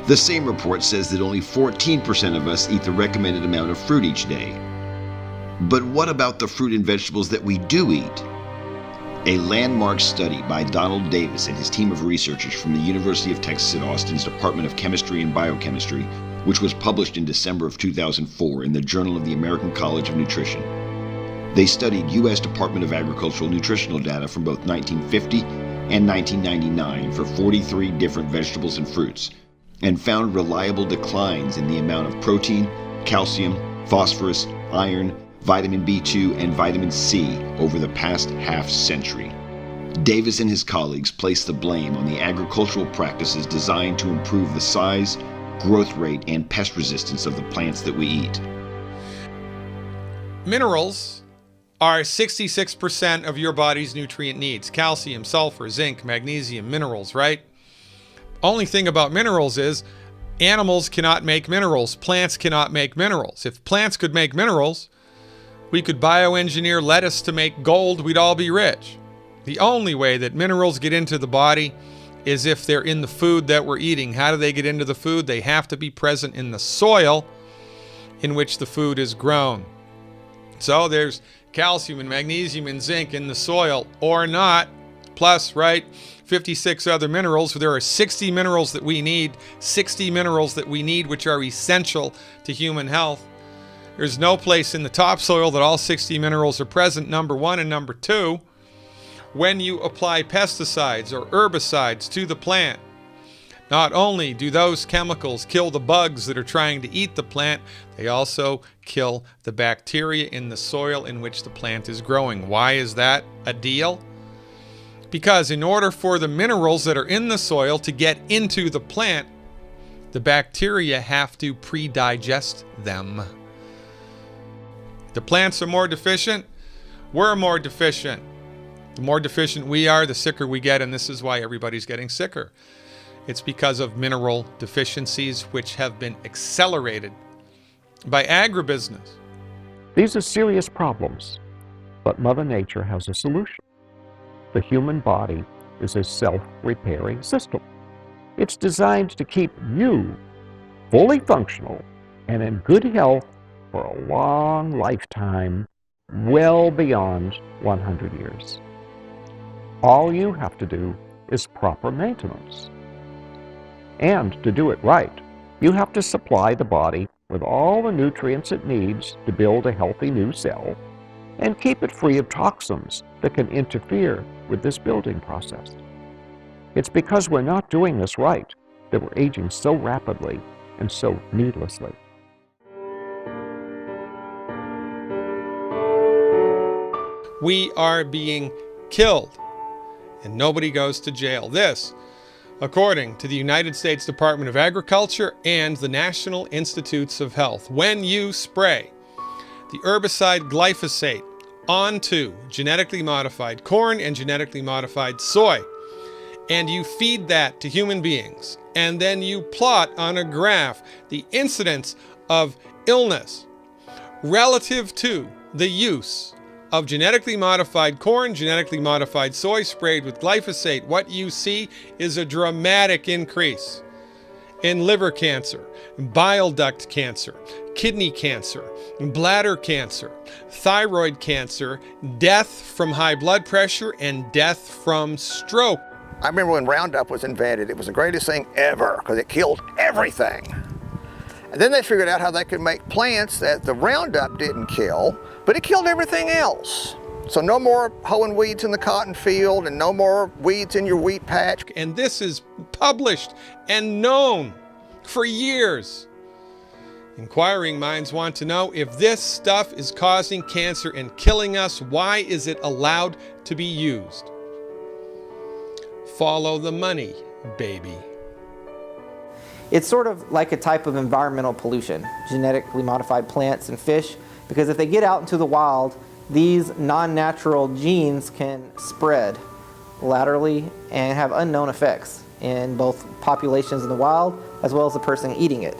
The same report says that only 14% of us eat the recommended amount of fruit each day. But what about the fruit and vegetables that we do eat? A landmark study by Donald Davis and his team of researchers from the University of Texas at Austin's Department of Chemistry and Biochemistry, which was published in December of 2004 in the Journal of the American College of Nutrition. They studied U.S. Department of Agricultural nutritional data from both 1950 and 1999 for 43 different vegetables and fruits, and found reliable declines in the amount of protein, calcium, phosphorus, iron, vitamin B2, and vitamin C over the past half-century. Davis and his colleagues placed the blame on the agricultural practices designed to improve the size, growth rate, and pest resistance of the plants that we eat. Minerals are 66% of your body's nutrient needs. Calcium, sulfur, zinc, magnesium, minerals, right? Only thing about minerals is animals cannot make minerals. Plants cannot make minerals. If plants could make minerals, we could bioengineer lettuce to make gold. We'd all be rich. The only way that minerals get into the body is if they're in the food that we're eating. How do they get into the food? They have to be present in the soil in which the food is grown. So there's calcium and magnesium and zinc in the soil, or not, plus, right, 56 other minerals. There are 60 minerals that we need, which are essential to human health. There's no place in the topsoil that all 60 minerals are present, number one. And number two, when you apply pesticides or herbicides to the plant, not only do those chemicals kill the bugs that are trying to eat the plant, they also kill the bacteria in the soil in which the plant is growing. Why is that a deal? Because in order for the minerals that are in the soil to get into the plant, the bacteria have to pre-digest them. The plants are more deficient, we're more deficient. The more deficient we are, the sicker we get, and this is why everybody's getting sicker. It's because of mineral deficiencies which have been accelerated by agribusiness. These are serious problems, but Mother Nature has a solution. The human body is a self-repairing system. It's designed to keep you fully functional and in good health for a long lifetime, well beyond 100 years. All you have to do is proper maintenance. And to do it right, you have to supply the body with all the nutrients it needs to build a healthy new cell and keep it free of toxins that can interfere with this building process. It's because we're not doing this right that we're aging so rapidly and so needlessly. We are being killed, and nobody goes to jail. This, according to the United States Department of Agriculture and the National Institutes of Health. When you spray the herbicide glyphosate onto genetically modified corn and genetically modified soy, and you feed that to human beings, and then you plot on a graph the incidence of illness relative to the use of genetically modified corn, genetically modified soy sprayed with glyphosate, what you see is a dramatic increase in liver cancer, bile duct cancer, kidney cancer, bladder cancer, thyroid cancer, death from high blood pressure, and death from stroke. I remember when Roundup was invented, it was the greatest thing ever because it killed everything. And then they figured out how they could make plants that the Roundup didn't kill, but it killed everything else. So no more hoeing weeds in the cotton field and no more weeds in your wheat patch. And this is published and known for years. Inquiring minds want to know, if this stuff is causing cancer and killing us, why is it allowed to be used? Follow the money, baby. It's sort of like a type of environmental pollution, genetically modified plants and fish, because if they get out into the wild, these non-natural genes can spread laterally and have unknown effects in both populations in the wild as well as the person eating it.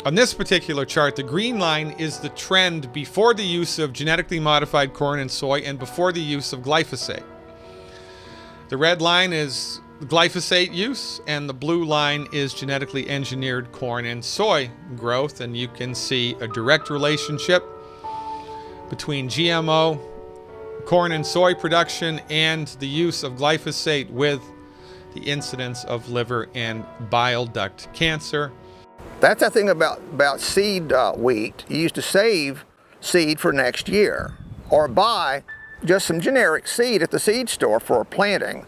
On this particular chart, the green line is the trend before the use of genetically modified corn and soy and before the use of glyphosate. The red line is glyphosate use, and the blue line is genetically engineered corn and soy growth, and you can see a direct relationship between GMO corn and soy production and the use of glyphosate with the incidence of liver and bile duct cancer. That's the thing about seed wheat. You used to save seed for next year or buy just some generic seed at the seed store for planting.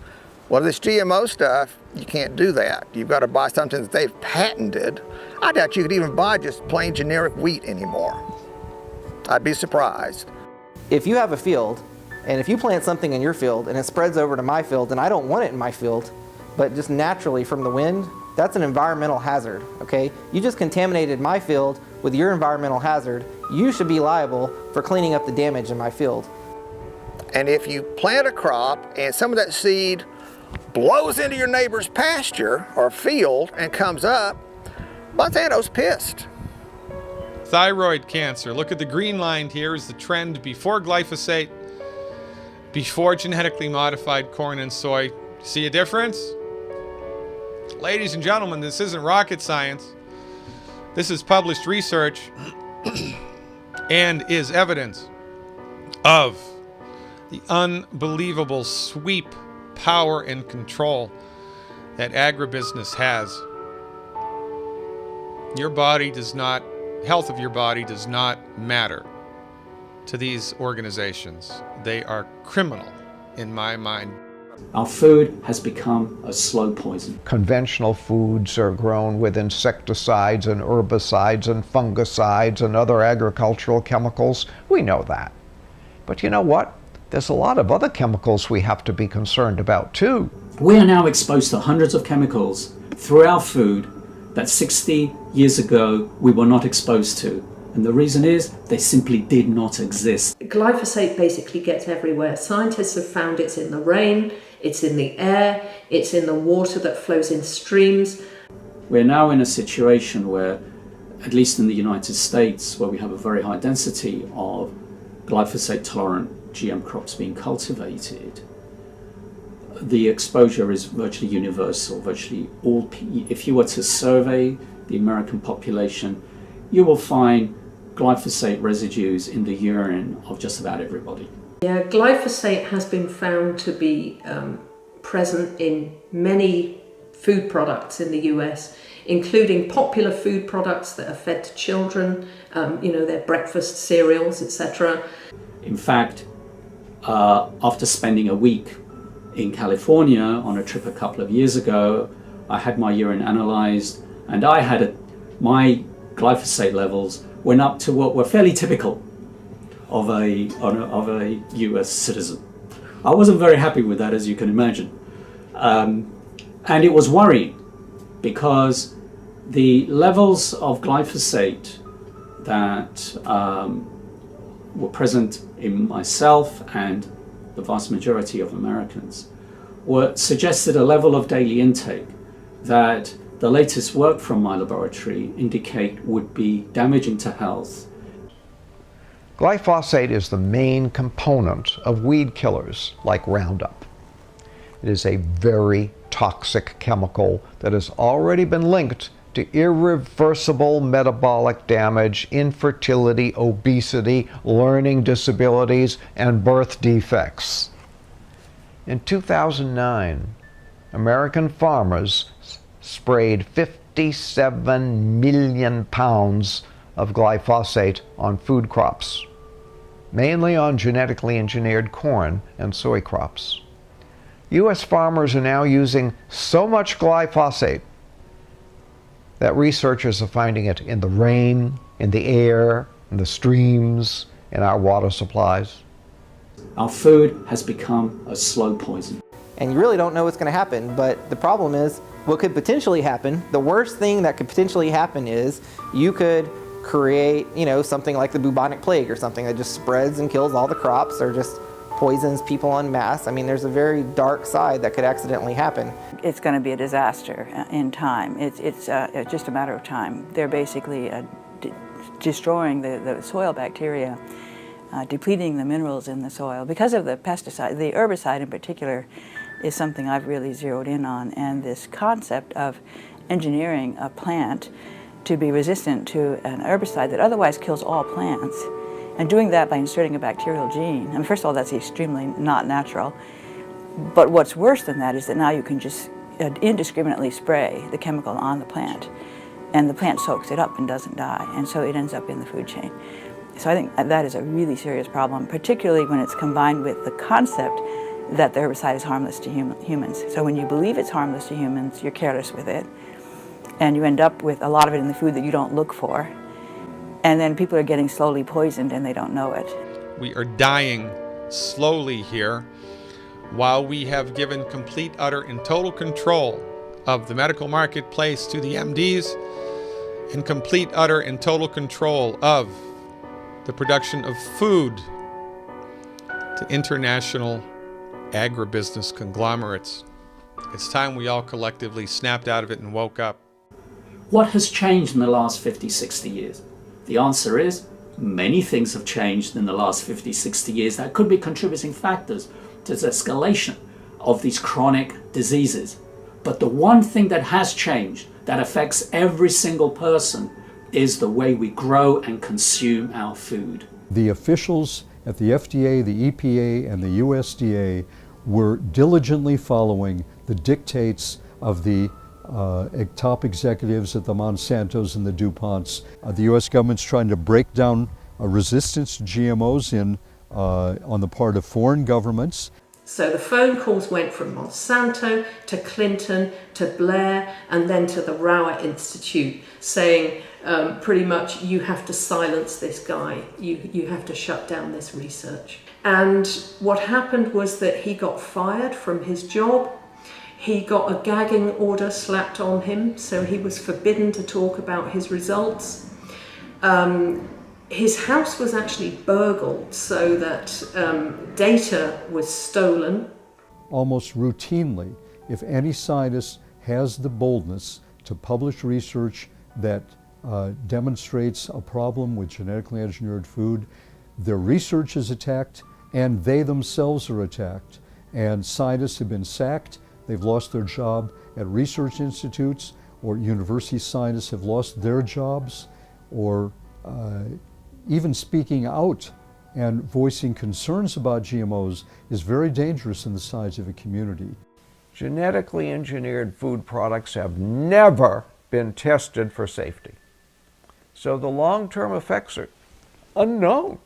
Well, this GMO stuff, you can't do that. You've got to buy something that they've patented. I doubt you could even buy just plain generic wheat anymore. I'd be surprised. If you have a field, and if you plant something in your field and it spreads over to my field and I don't want it in my field, but just naturally from the wind, that's an environmental hazard, okay? You just contaminated my field with your environmental hazard. You should be liable for cleaning up the damage in my field. And if you plant a crop and some of that seed blows into your neighbor's pasture or field and comes up, Monsanto's pissed. Thyroid cancer. Look at the green line here is the trend before glyphosate, before genetically modified corn and soy. See a difference? Ladies and gentlemen, this isn't rocket science. This is published research and is evidence of the unbelievable sweep, power, and control that agribusiness has. Your body does not, health of your body does not matter to these organizations. They are criminal in my mind. Our food has become a slow poison. Conventional foods are grown with insecticides and herbicides and fungicides and other agricultural chemicals. We know that. But you know what? There's a lot of other chemicals we have to be concerned about too. We are now exposed to hundreds of chemicals through our food that 60 years ago we were not exposed to. And the reason is they simply did not exist. Glyphosate basically gets everywhere. Scientists have found it's in the rain, it's in the air, it's in the water that flows in streams. We're now in a situation where, at least in the United States, where we have a very high density of glyphosate-tolerant GM crops being cultivated, the exposure is virtually universal. Virtually all, if you were to survey the American population, you will find glyphosate residues in the urine of just about everybody. Yeah, glyphosate has been found to be present in many food products in the US, including popular food products that are fed to children, their breakfast cereals, etc. In fact, after spending a week in California on a trip a couple of years ago, I had my urine analyzed, and I had my glyphosate levels went up to what were fairly typical of a US citizen. I wasn't very happy with that, as you can imagine. And it was worrying because the levels of glyphosate that were present in myself and the vast majority of Americans suggested a level of daily intake that the latest work from my laboratory indicate would be damaging to health. Glyphosate is the main component of weed killers like Roundup. It is a very toxic chemical that has already been linked to irreversible metabolic damage, infertility, obesity, learning disabilities, and birth defects. In 2009, American farmers sprayed 57 million pounds of glyphosate on food crops, mainly on genetically engineered corn and soy crops. U.S. farmers are now using so much glyphosate that researchers are finding it in the rain, in the air, in the streams, in our water supplies. Our food has become a slow poison. And you really don't know what's going to happen, but the problem is what could potentially happen, the worst thing that could potentially happen is you could create, something like the bubonic plague or something that just spreads and kills all the crops or just poisons people en masse. I mean, there's a very dark side that could accidentally happen. It's going to be a disaster in time. It's just a matter of time. They're basically destroying the soil bacteria, depleting the minerals in the soil. Because of the pesticide, the herbicide in particular is something I've really zeroed in on, and this concept of engineering a plant to be resistant to an herbicide that otherwise kills all plants, and doing that by inserting a bacterial gene. I mean, first of all, that's extremely not natural. But what's worse than that is that now you can just indiscriminately spray the chemical on the plant, and the plant soaks it up and doesn't die, and so it ends up in the food chain. So I think that is a really serious problem, particularly when it's combined with the concept that the herbicide is harmless to humans. So when you believe it's harmless to humans, you're careless with it, and you end up with a lot of it in the food that you don't look for. And then people are getting slowly poisoned and they don't know it. We are dying slowly here while we have given complete, utter, and total control of the medical marketplace to the MDs and complete, utter, and total control of the production of food to international agribusiness conglomerates. It's time we all collectively snapped out of it and woke up. What has changed in the last 50, 60 years? The answer is many things have changed in the last 50, 60 years that could be contributing factors to the escalation of these chronic diseases. But the one thing that has changed, that affects every single person, is the way we grow and consume our food. The officials at the FDA, the EPA, and the USDA were diligently following the dictates of the top executives at the Monsantos and the DuPonts. The U.S. government's trying to break down resistance to GMOs on the part of foreign governments. So the phone calls went from Monsanto to Clinton to Blair and then to the Rower Institute saying pretty much you have to silence this guy, you have to shut down this research. And what happened was that he got fired from his job. He got a gagging order slapped on him, so he was forbidden to talk about his results. His house was actually burgled so that data was stolen. Almost routinely, if any scientist has the boldness to publish research that demonstrates a problem with genetically engineered food, their research is attacked and they themselves are attacked. And scientists have been sacked, they've lost their job at research institutes, or university scientists have lost their jobs, or even speaking out and voicing concerns about GMOs is very dangerous in the scientific community. Genetically engineered food products have never been tested for safety. So the long-term effects are unknown.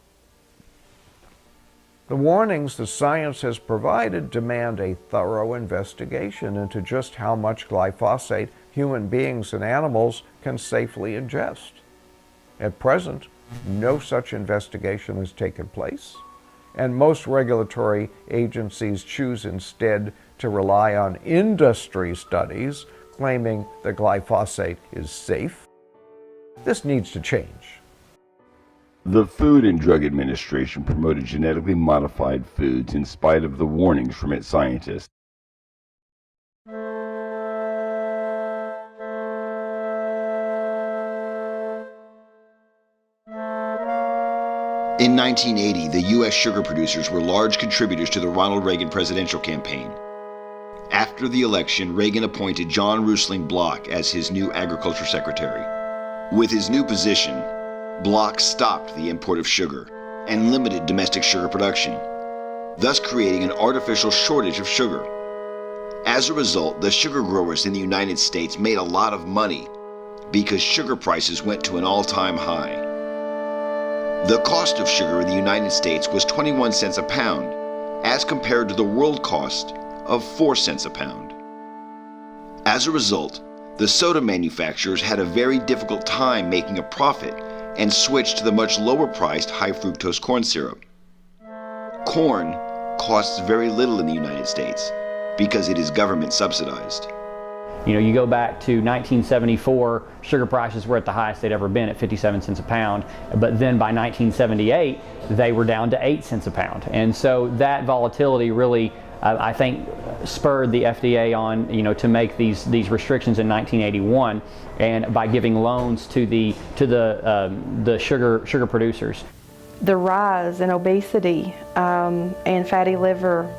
The warnings the science has provided demand a thorough investigation into just how much glyphosate human beings and animals can safely ingest. At present, no such investigation has taken place, and most regulatory agencies choose instead to rely on industry studies claiming that glyphosate is safe. This needs to change. The Food and Drug Administration promoted genetically modified foods in spite of the warnings from its scientists. In 1980, the U.S. sugar producers were large contributors to the Ronald Reagan presidential campaign. After the election, Reagan appointed John Rusling Block as his new agriculture secretary. With his new position, Block stopped the import of sugar and limited domestic sugar production, thus creating an artificial shortage of sugar. As a result, the sugar growers in the United States made a lot of money because sugar prices went to an all-time high. The cost of sugar in the United States was 21 cents a pound, as compared to the world cost of 4 cents a pound. As a result, the soda manufacturers had a very difficult time making a profit and switched to the much lower-priced high-fructose corn syrup. Corn costs very little in the United States because it is government subsidized. You know, you go back to 1974, sugar prices were at the highest they'd ever been at 57 cents a pound, but then by 1978, they were down to 8 cents a pound. And so that volatility really, I think, spurred the FDA on, to make these restrictions in 1981, and by giving loans to the sugar producers. The rise in obesity and fatty liver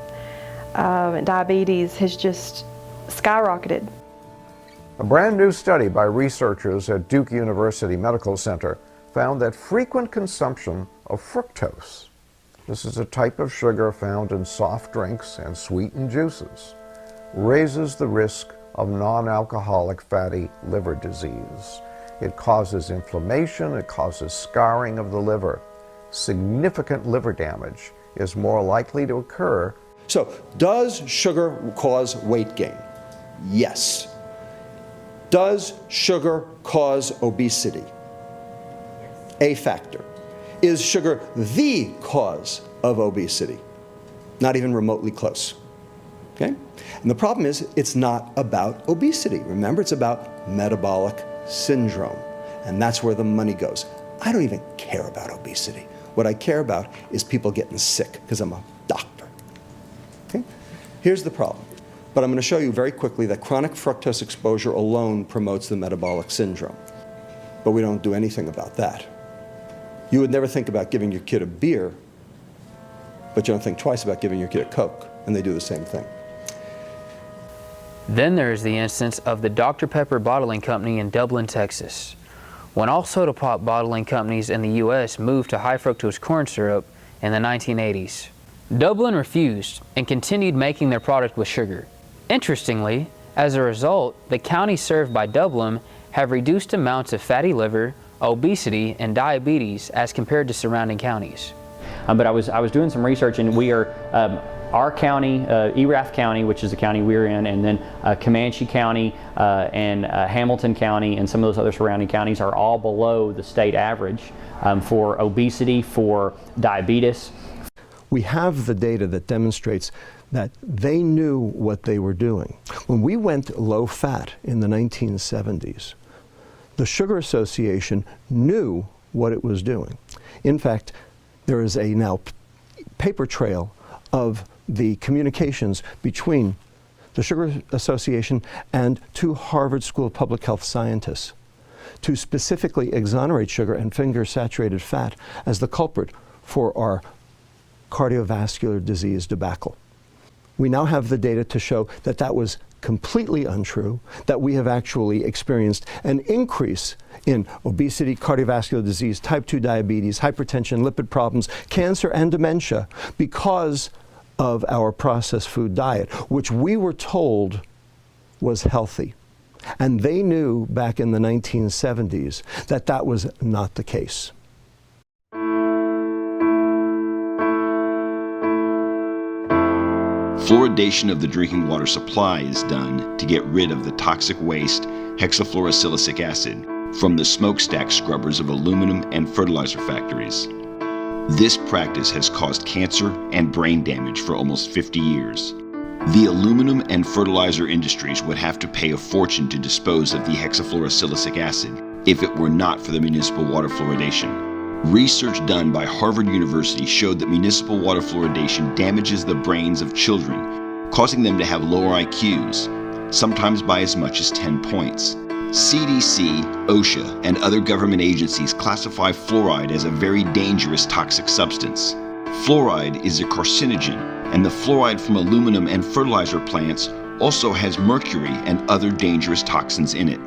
and diabetes has just skyrocketed. A brand new study by researchers at Duke University Medical Center found that frequent consumption of fructose, this is a type of sugar found in soft drinks and sweetened juices, raises the risk of non-alcoholic fatty liver disease. It causes inflammation, it causes scarring of the liver. Significant liver damage is more likely to occur. So, does sugar cause weight gain? Yes. Does sugar cause obesity? A factor. Is sugar the cause of obesity? Not even remotely close. Okay? And the problem is, it's not about obesity. Remember, it's about metabolic syndrome. And that's where the money goes. I don't even care about obesity. What I care about is people getting sick, because I'm a doctor. Okay? Here's the problem. But I'm going to show you very quickly that chronic fructose exposure alone promotes the metabolic syndrome. But we don't do anything about that. You would never think about giving your kid a beer, but you don't think twice about giving your kid a Coke, and they do the same thing. Then there is the instance of the Dr. Pepper bottling company in Dublin, Texas. When all soda pop bottling companies in the U.S. moved to high fructose corn syrup in the 1980s, Dublin refused and continued making their product with sugar. Interestingly, as a result, the counties served by Dublin have reduced amounts of fatty liver, obesity, and diabetes as compared to surrounding counties. But I was doing some research, and we are, our county, Erath County, which is the county we're in, and then Comanche County and Hamilton County and some of those other surrounding counties are all below the state average for obesity, for diabetes. We have the data that demonstrates that they knew what they were doing. When we went low fat in the 1970s, the Sugar Association knew what it was doing. In fact, there is a now paper trail of the communications between the Sugar Association and two Harvard School of Public Health scientists to specifically exonerate sugar and finger saturated fat as the culprit for our cardiovascular disease debacle. We now have the data to show that that was completely untrue, that we have actually experienced an increase in obesity, cardiovascular disease, type 2 diabetes, hypertension, lipid problems, cancer, and dementia because of our processed food diet, which we were told was healthy. And they knew back in the 1970s that that was not the case. Fluoridation of the drinking water supply is done to get rid of the toxic waste hexafluorosilicic acid from the smokestack scrubbers of aluminum and fertilizer factories. This practice has caused cancer and brain damage for almost 50 years. The aluminum and fertilizer industries would have to pay a fortune to dispose of the hexafluorosilicic acid if it were not for the municipal water fluoridation. Research done by Harvard University showed that municipal water fluoridation damages the brains of children, causing them to have lower IQs, sometimes by as much as 10 points. CDC, OSHA, and other government agencies classify fluoride as a very dangerous toxic substance. Fluoride is a carcinogen, and the fluoride from aluminum and fertilizer plants also has mercury and other dangerous toxins in it.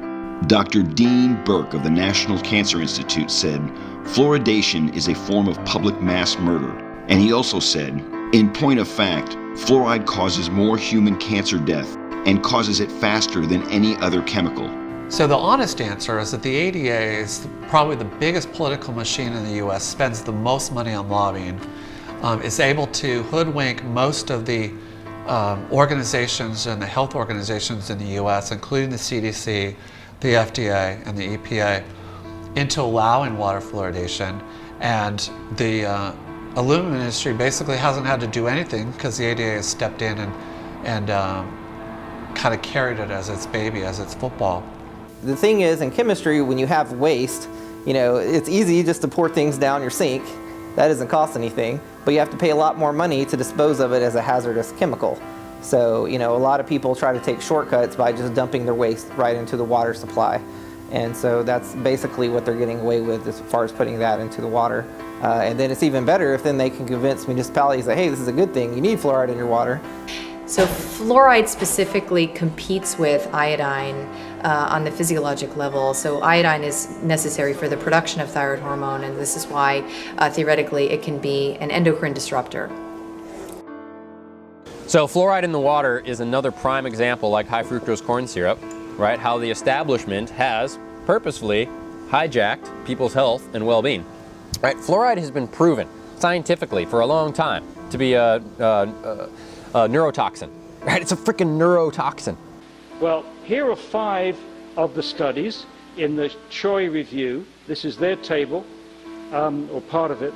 Dr. Dean Burke of the National Cancer Institute said, "Fluoridation is a form of public mass murder." And he also said, "In point of fact, fluoride causes more human cancer death and causes it faster than any other chemical." So the honest answer is that the ADA is probably the biggest political machine in the US, spends the most money on lobbying, is able to hoodwink most of the organizations and the health organizations in the US, including the CDC, the FDA, and the EPA, into allowing water fluoridation. And the aluminum industry basically hasn't had to do anything because the ADA has stepped in and kind of carried it as its baby, as its football. The thing is, in chemistry, when you have waste, you know, it's easy just to pour things down your sink. That doesn't cost anything, but you have to pay a lot more money to dispose of it as a hazardous chemical. So, you know, a lot of people try to take shortcuts by just dumping their waste right into the water supply. And so that's basically what they're getting away with as far as putting that into the water. And then it's even better if then they can convince municipalities that, hey, this is a good thing, you need fluoride in your water. So fluoride specifically competes with iodine on the physiologic level. So iodine is necessary for the production of thyroid hormone, and this is why theoretically it can be an endocrine disruptor. So fluoride in the water is another prime example, like high fructose corn syrup, right? How the establishment has purposefully hijacked people's health and well-being. Right? Fluoride has been proven scientifically for a long time to be a neurotoxin. Right? It's a freaking neurotoxin. Well, here are 5 of the studies in the Choi review. This is their table, or part of it,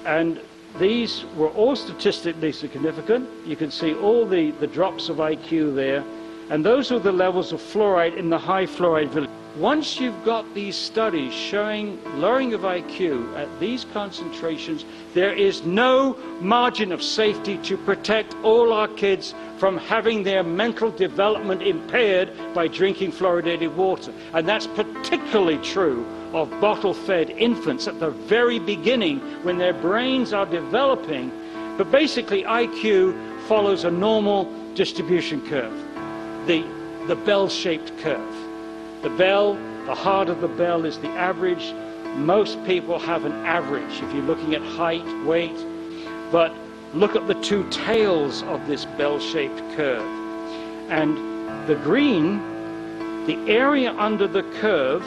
and these were all statistically significant. You can see all the drops of IQ there, and those are the levels of fluoride in the high fluoride village. once you've got these studies showing lowering of IQ at these concentrations, there is no margin of safety to protect all our kids from having their mental development impaired by drinking fluoridated water. And that's particularly true of bottle-fed infants at the very beginning when their brains are developing. But basically IQ follows a normal distribution curve, the bell-shaped curve. The bell, the heart of the bell is the average. Most people have an average if you're looking at height, weight, but look at the two tails of this bell-shaped curve. And the green, the area under the curve,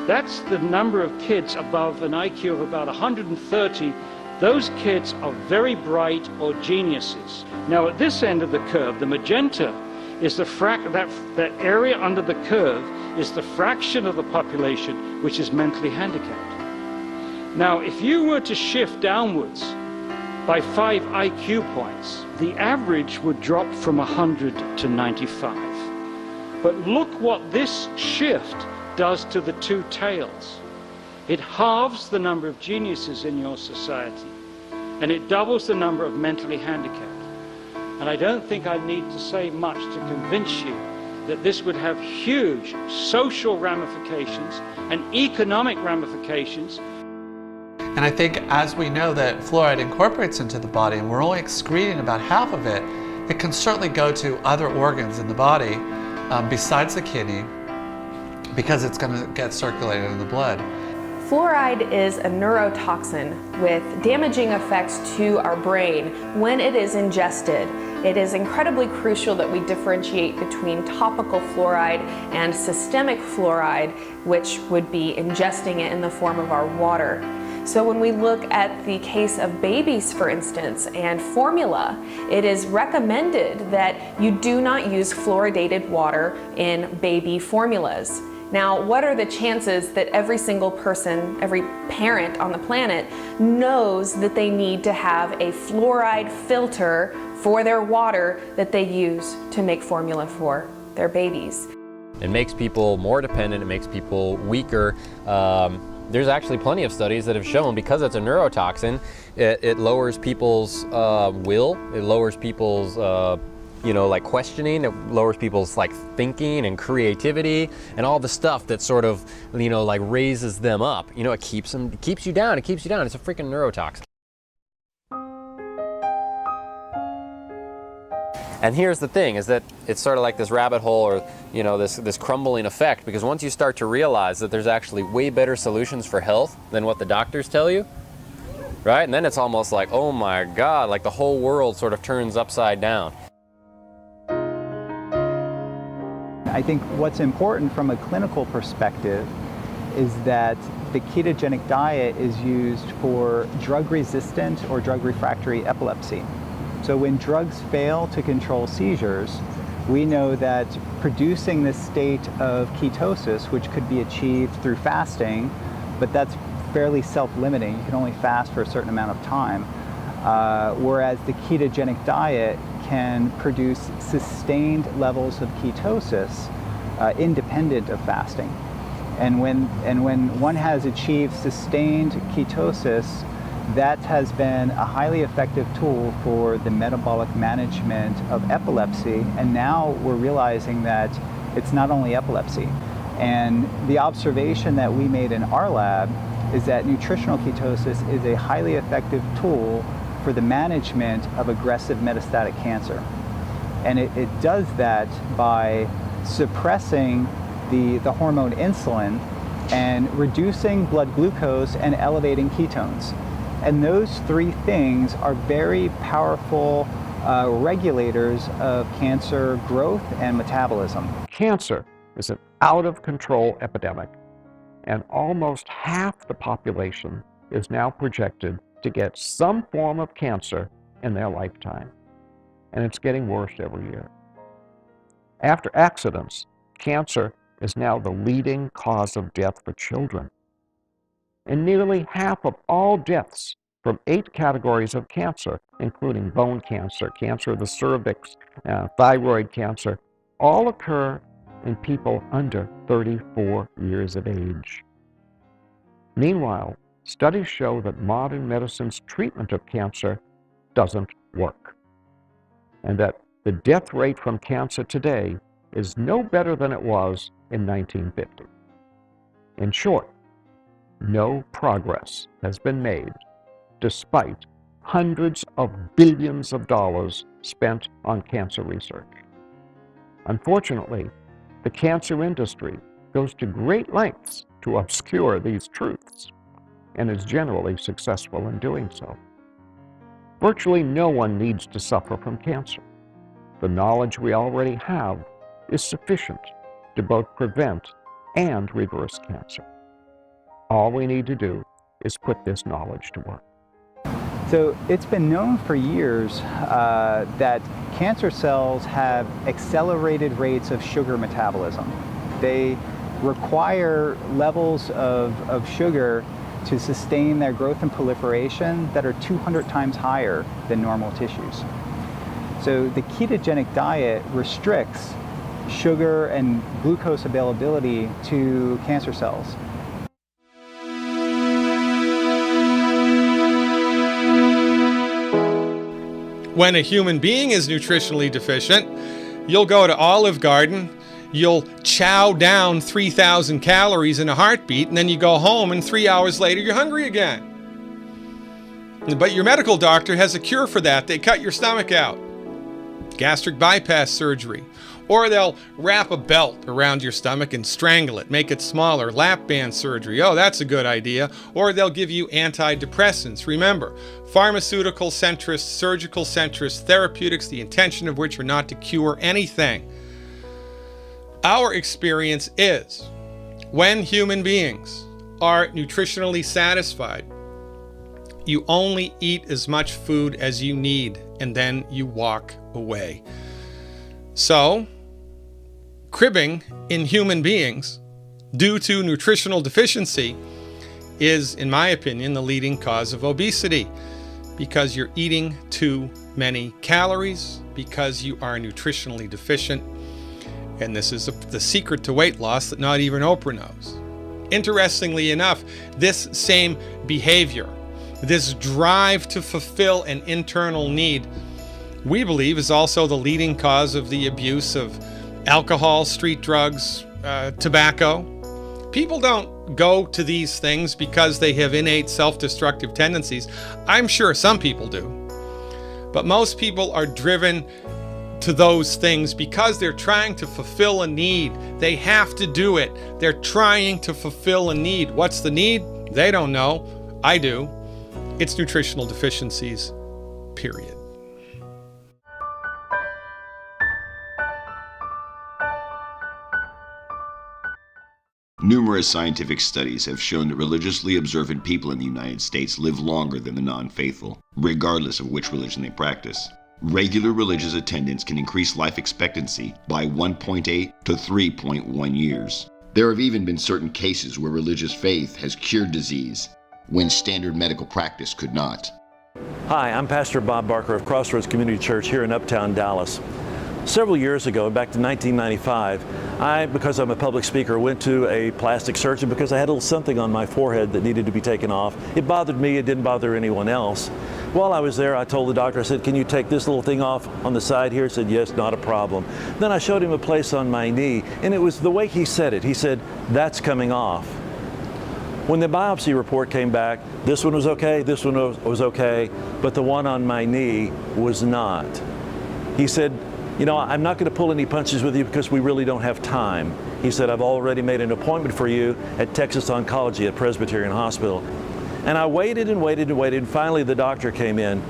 that's the number of kids above an IQ of about 130. Those kids are very bright or geniuses. Now at this end of the curve, the magenta is that area under the curve is the fraction of the population which is mentally handicapped. Now, if you were to shift downwards by 5 IQ points, the average would drop from 100 to 95. But look what this shift does to the two tails. It halves the number of geniuses in your society, and it doubles the number of mentally handicapped. And I don't think I need to say much to convince you that this would have huge social ramifications and economic ramifications. And I think as we know that fluoride incorporates into the body and we're only excreting about half of it, it can certainly go to other organs in the body besides the kidney because it's going to get circulated in the blood. Fluoride is a neurotoxin with damaging effects to our brain when it is ingested. It is incredibly crucial that we differentiate between topical fluoride and systemic fluoride, which would be ingesting it in the form of our water. So when we look at the case of babies, for instance, and formula, it is recommended that you do not use fluoridated water in baby formulas. Now, what are the chances that every single person, every parent on the planet knows that they need to have a fluoride filter for their water that they use to make formula for their babies? It makes people more dependent, it makes people weaker. There's actually plenty of studies that have shown because it's a neurotoxin, it lowers people's will, it lowers people's like questioning, it lowers people's like thinking and creativity and all the stuff that sort of, like raises them up. It keeps you down. It's a freaking neurotoxin. And here's the thing, is that it's sort of like this rabbit hole or, this crumbling effect, because once you start to realize that there's actually way better solutions for health than what the doctors tell you, right? And then it's almost like, oh my God, like the whole world sort of turns upside down. I think what's important from a clinical perspective is that the ketogenic diet is used for drug-resistant or drug-refractory epilepsy. So when drugs fail to control seizures, we know that producing this state of ketosis, which could be achieved through fasting, but that's fairly self-limiting. You can only fast for a certain amount of time, whereas the ketogenic diet can produce sustained levels of ketosis independent of fasting. And when one has achieved sustained ketosis, that has been a highly effective tool for the metabolic management of epilepsy. And now we're realizing that it's not only epilepsy. And the observation that we made in our lab is that nutritional ketosis is a highly effective tool for the management of aggressive metastatic cancer. And it does that by suppressing the hormone insulin and reducing blood glucose and elevating ketones. And those three things are very powerful regulators of cancer growth and metabolism. Cancer is an out-of-control epidemic, and almost half the population is now projected to get some form of cancer in their lifetime. And it's getting worse every year. After accidents, cancer is now the leading cause of death for children. And nearly half of all deaths from 8 categories of cancer, including bone cancer, cancer of the cervix, thyroid cancer, all occur in people under 34 years of age. Meanwhile, studies show that modern medicine's treatment of cancer doesn't work, and that the death rate from cancer today is no better than it was in 1950. In short, no progress has been made despite hundreds of billions of dollars spent on cancer research. Unfortunately, the cancer industry goes to great lengths to obscure these truths and is generally successful in doing so. Virtually no one needs to suffer from cancer. The knowledge we already have is sufficient to both prevent and reverse cancer. All we need to do is put this knowledge to work. So it's been known for years that cancer cells have accelerated rates of sugar metabolism. They require levels of sugar to sustain their growth and proliferation that are 200 times higher than normal tissues. So the ketogenic diet restricts sugar and glucose availability to cancer cells. When a human being is nutritionally deficient, you'll go to Olive Garden, you'll chow down 3,000 calories in a heartbeat, and then you go home and 3 hours later you're hungry again. But your medical doctor has a cure for that. They cut your stomach out. Gastric bypass surgery. Or they'll wrap a belt around your stomach and strangle it, make it smaller. Lap band surgery. Oh, that's a good idea. Or they'll give you antidepressants. Remember, pharmaceutical centrists, surgical centrists, therapeutics, the intention of which are not to cure anything. Our experience is when human beings are nutritionally satisfied, you only eat as much food as you need, and then you walk away. So, cribbing in human beings due to nutritional deficiency is, in my opinion, the leading cause of obesity, because you're eating too many calories, because you are nutritionally deficient. And this is the secret to weight loss that not even Oprah knows. Interestingly enough, this same behavior, this drive to fulfill an internal need, we believe is also the leading cause of the abuse of alcohol, street drugs, tobacco. People don't go to these things because they have innate self-destructive tendencies. I'm sure some people do. But most people are driven to those things because they're trying to fulfill a need. They have to do it. They're trying to fulfill a need. What's the need? They don't know. I do. It's nutritional deficiencies, period. Numerous scientific studies have shown that religiously observant people in the United States live longer than the non-faithful, regardless of which religion they practice. Regular religious attendance can increase life expectancy by 1.8 to 3.1 years. There have even been certain cases where religious faith has cured disease when standard medical practice could not. Hi, I'm Pastor Bob Barker of Crossroads Community Church here in Uptown Dallas. Several years ago, back to 1995, because I'm a public speaker, went to a plastic surgeon because I had a little something on my forehead that needed to be taken off. It bothered me, it didn't bother anyone else. While I was there, I told the doctor, I said, can you take this little thing off on the side here? He said, yes, not a problem. Then I showed him a place on my knee, and it was the way he said it. He said, that's coming off. When the biopsy report came back, this one was okay, this one was okay, but the one on my knee was not. He said, you know, I'm not going to pull any punches with you because we really don't have time. He said, I've already made an appointment for you at Texas Oncology at Presbyterian Hospital. And I waited and waited and waited, and finally the doctor came in.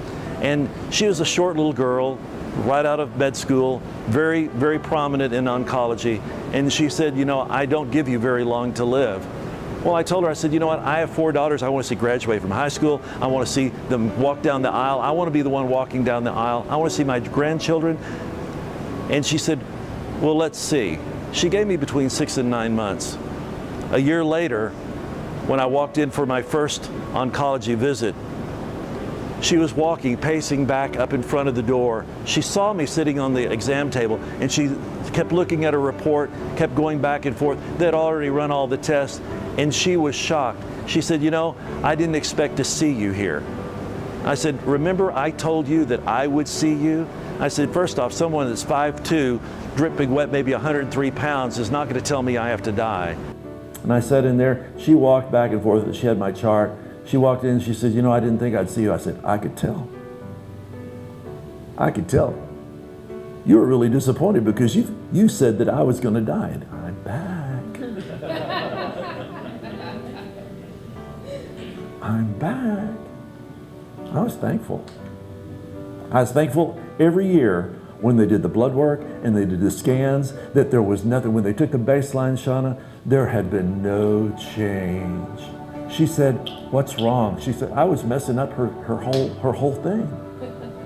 And she was a short little girl, right out of med school, very, very prominent in oncology. And she said, you know, I don't give you very long to live. Well, I told her, I said, you know what, I have 4 daughters. I want to see graduate from high school. I want to see them walk down the aisle. I want to be the one walking down the aisle. I want to see my grandchildren. And she said, well, let's see. She gave me between 6 and 9 months. A year later, when I walked in for my first oncology visit, she was walking, pacing back up in front of the door. She saw me sitting on the exam table, and she kept looking at her report, kept going back and forth. They'd already run all the tests, and she was shocked. She said, you know, I didn't expect to see you here. I said, remember I told you that I would see you? I said, first off, someone that's 5'2", dripping wet, maybe 103 pounds, is not going to tell me I have to die. And I sat in there. She walked back and forth. She had my chart. She walked in and she said, you know, I didn't think I'd see you. I said, I could tell. I could tell. You were really disappointed because you said that I was going to die. And I'm back. I'm back. I was thankful. I was thankful every year when they did the blood work and they did the scans that there was nothing. When they took the baseline, Shauna, there had been no change. She said, what's wrong? She said, I was messing up her whole thing.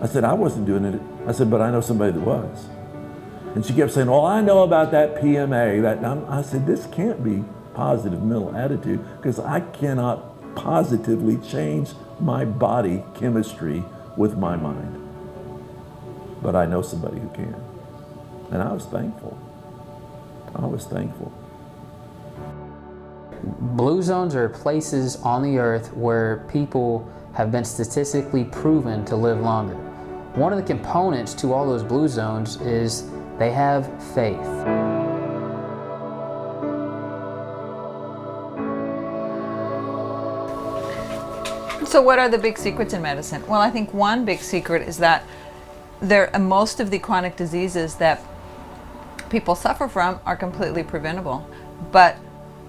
I said, I wasn't doing it. I said, but I know somebody that was. And she kept saying, well, I know about that PMA. I said, this can't be positive mental attitude because I cannot positively change my body chemistry with my mind. But I know somebody who can. And I was thankful. I was thankful. Blue zones are places on the earth where people have been statistically proven to live longer. One of the components to all those blue zones is they have faith. So what are the big secrets in medicine? Well, I think one big secret is that most of the chronic diseases that people suffer from are completely preventable. But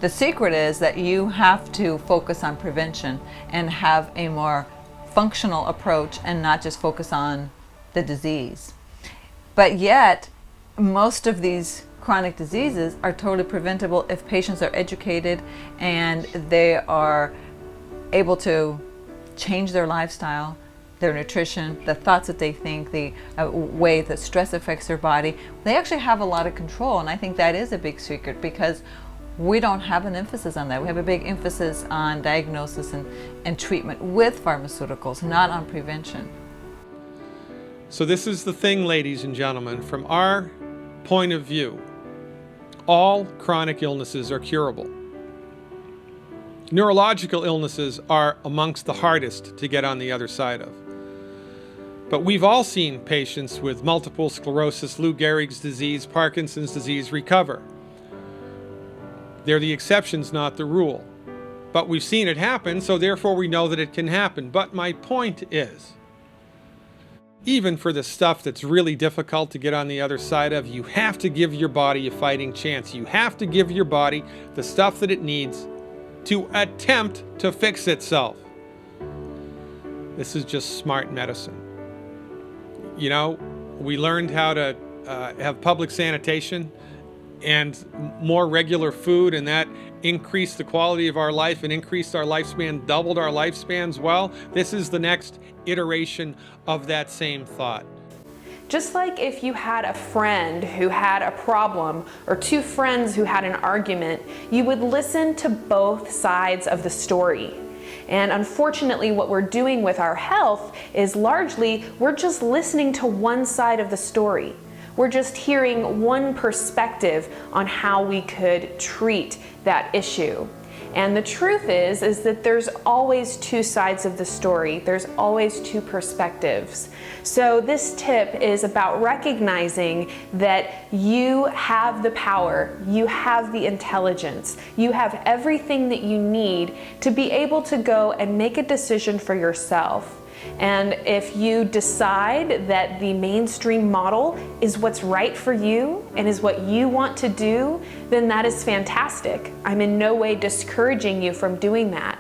the secret is that you have to focus on prevention and have a more functional approach and not just focus on the disease. But yet, most of these chronic diseases are totally preventable if patients are educated and they are able to change their lifestyle, their nutrition, the thoughts that they think, the way that stress affects their body. They actually have a lot of control, and I think that is a big secret because we don't have an emphasis on that. We have a big emphasis on diagnosis and treatment with pharmaceuticals, not on prevention. So this is the thing, ladies and gentlemen, from our point of view, all chronic illnesses are curable. Neurological illnesses are amongst the hardest to get on the other side of. But we've all seen patients with multiple sclerosis, Lou Gehrig's disease, Parkinson's disease recover. They're the exceptions, not the rule. But we've seen it happen, so therefore we know that it can happen. But my point is, even for the stuff that's really difficult to get on the other side of, you have to give your body a fighting chance. You have to give your body the stuff that it needs to attempt to fix itself. This is just smart medicine. You know, we learned how to have public sanitation and more regular food, and that increased the quality of our life and increased our lifespan, doubled our lifespans. Well, this is the next iteration of that same thought. Just like if you had a friend who had a problem or two friends who had an argument, you would listen to both sides of the story. And unfortunately, what we're doing with our health is largely we're just listening to one side of the story. We're just hearing one perspective on how we could treat that issue. And the truth is that there's always two sides of the story. There's always two perspectives. So this tip is about recognizing that you have the power, you have the intelligence, you have everything that you need to be able to go and make a decision for yourself. And if you decide that the mainstream model is what's right for you and is what you want to do, then that is fantastic. I'm in no way discouraging you from doing that.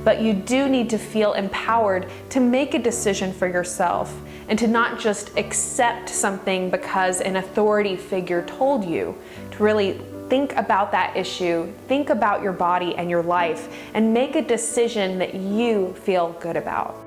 But you do need to feel empowered to make a decision for yourself and to not just accept something because an authority figure told you. To really think about that issue, think about your body and your life, and make a decision that you feel good about.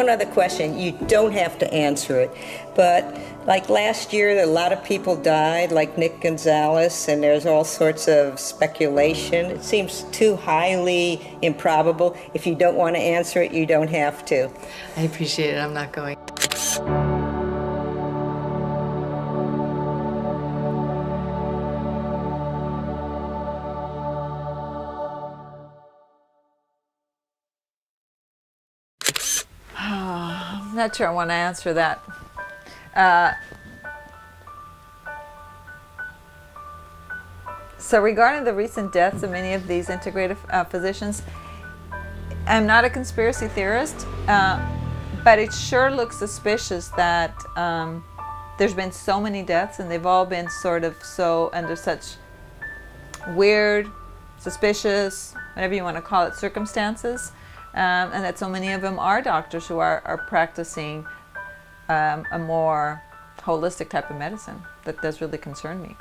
one other question. You don't have to answer it, but like last year, a lot of people died, like Nick Gonzalez, and there's all sorts of speculation. It seems too highly improbable. If you don't want to answer it, you don't have to. I appreciate it. I'm not going. I'm not sure I want to answer that. So regarding the recent deaths of many of these integrative physicians, I'm not a conspiracy theorist, but it sure looks suspicious that there's been so many deaths and they've all been sort of so under such weird, suspicious, whatever you want to call it, circumstances. And that so many of them are doctors who are practicing a more holistic type of medicine. That does really concern me.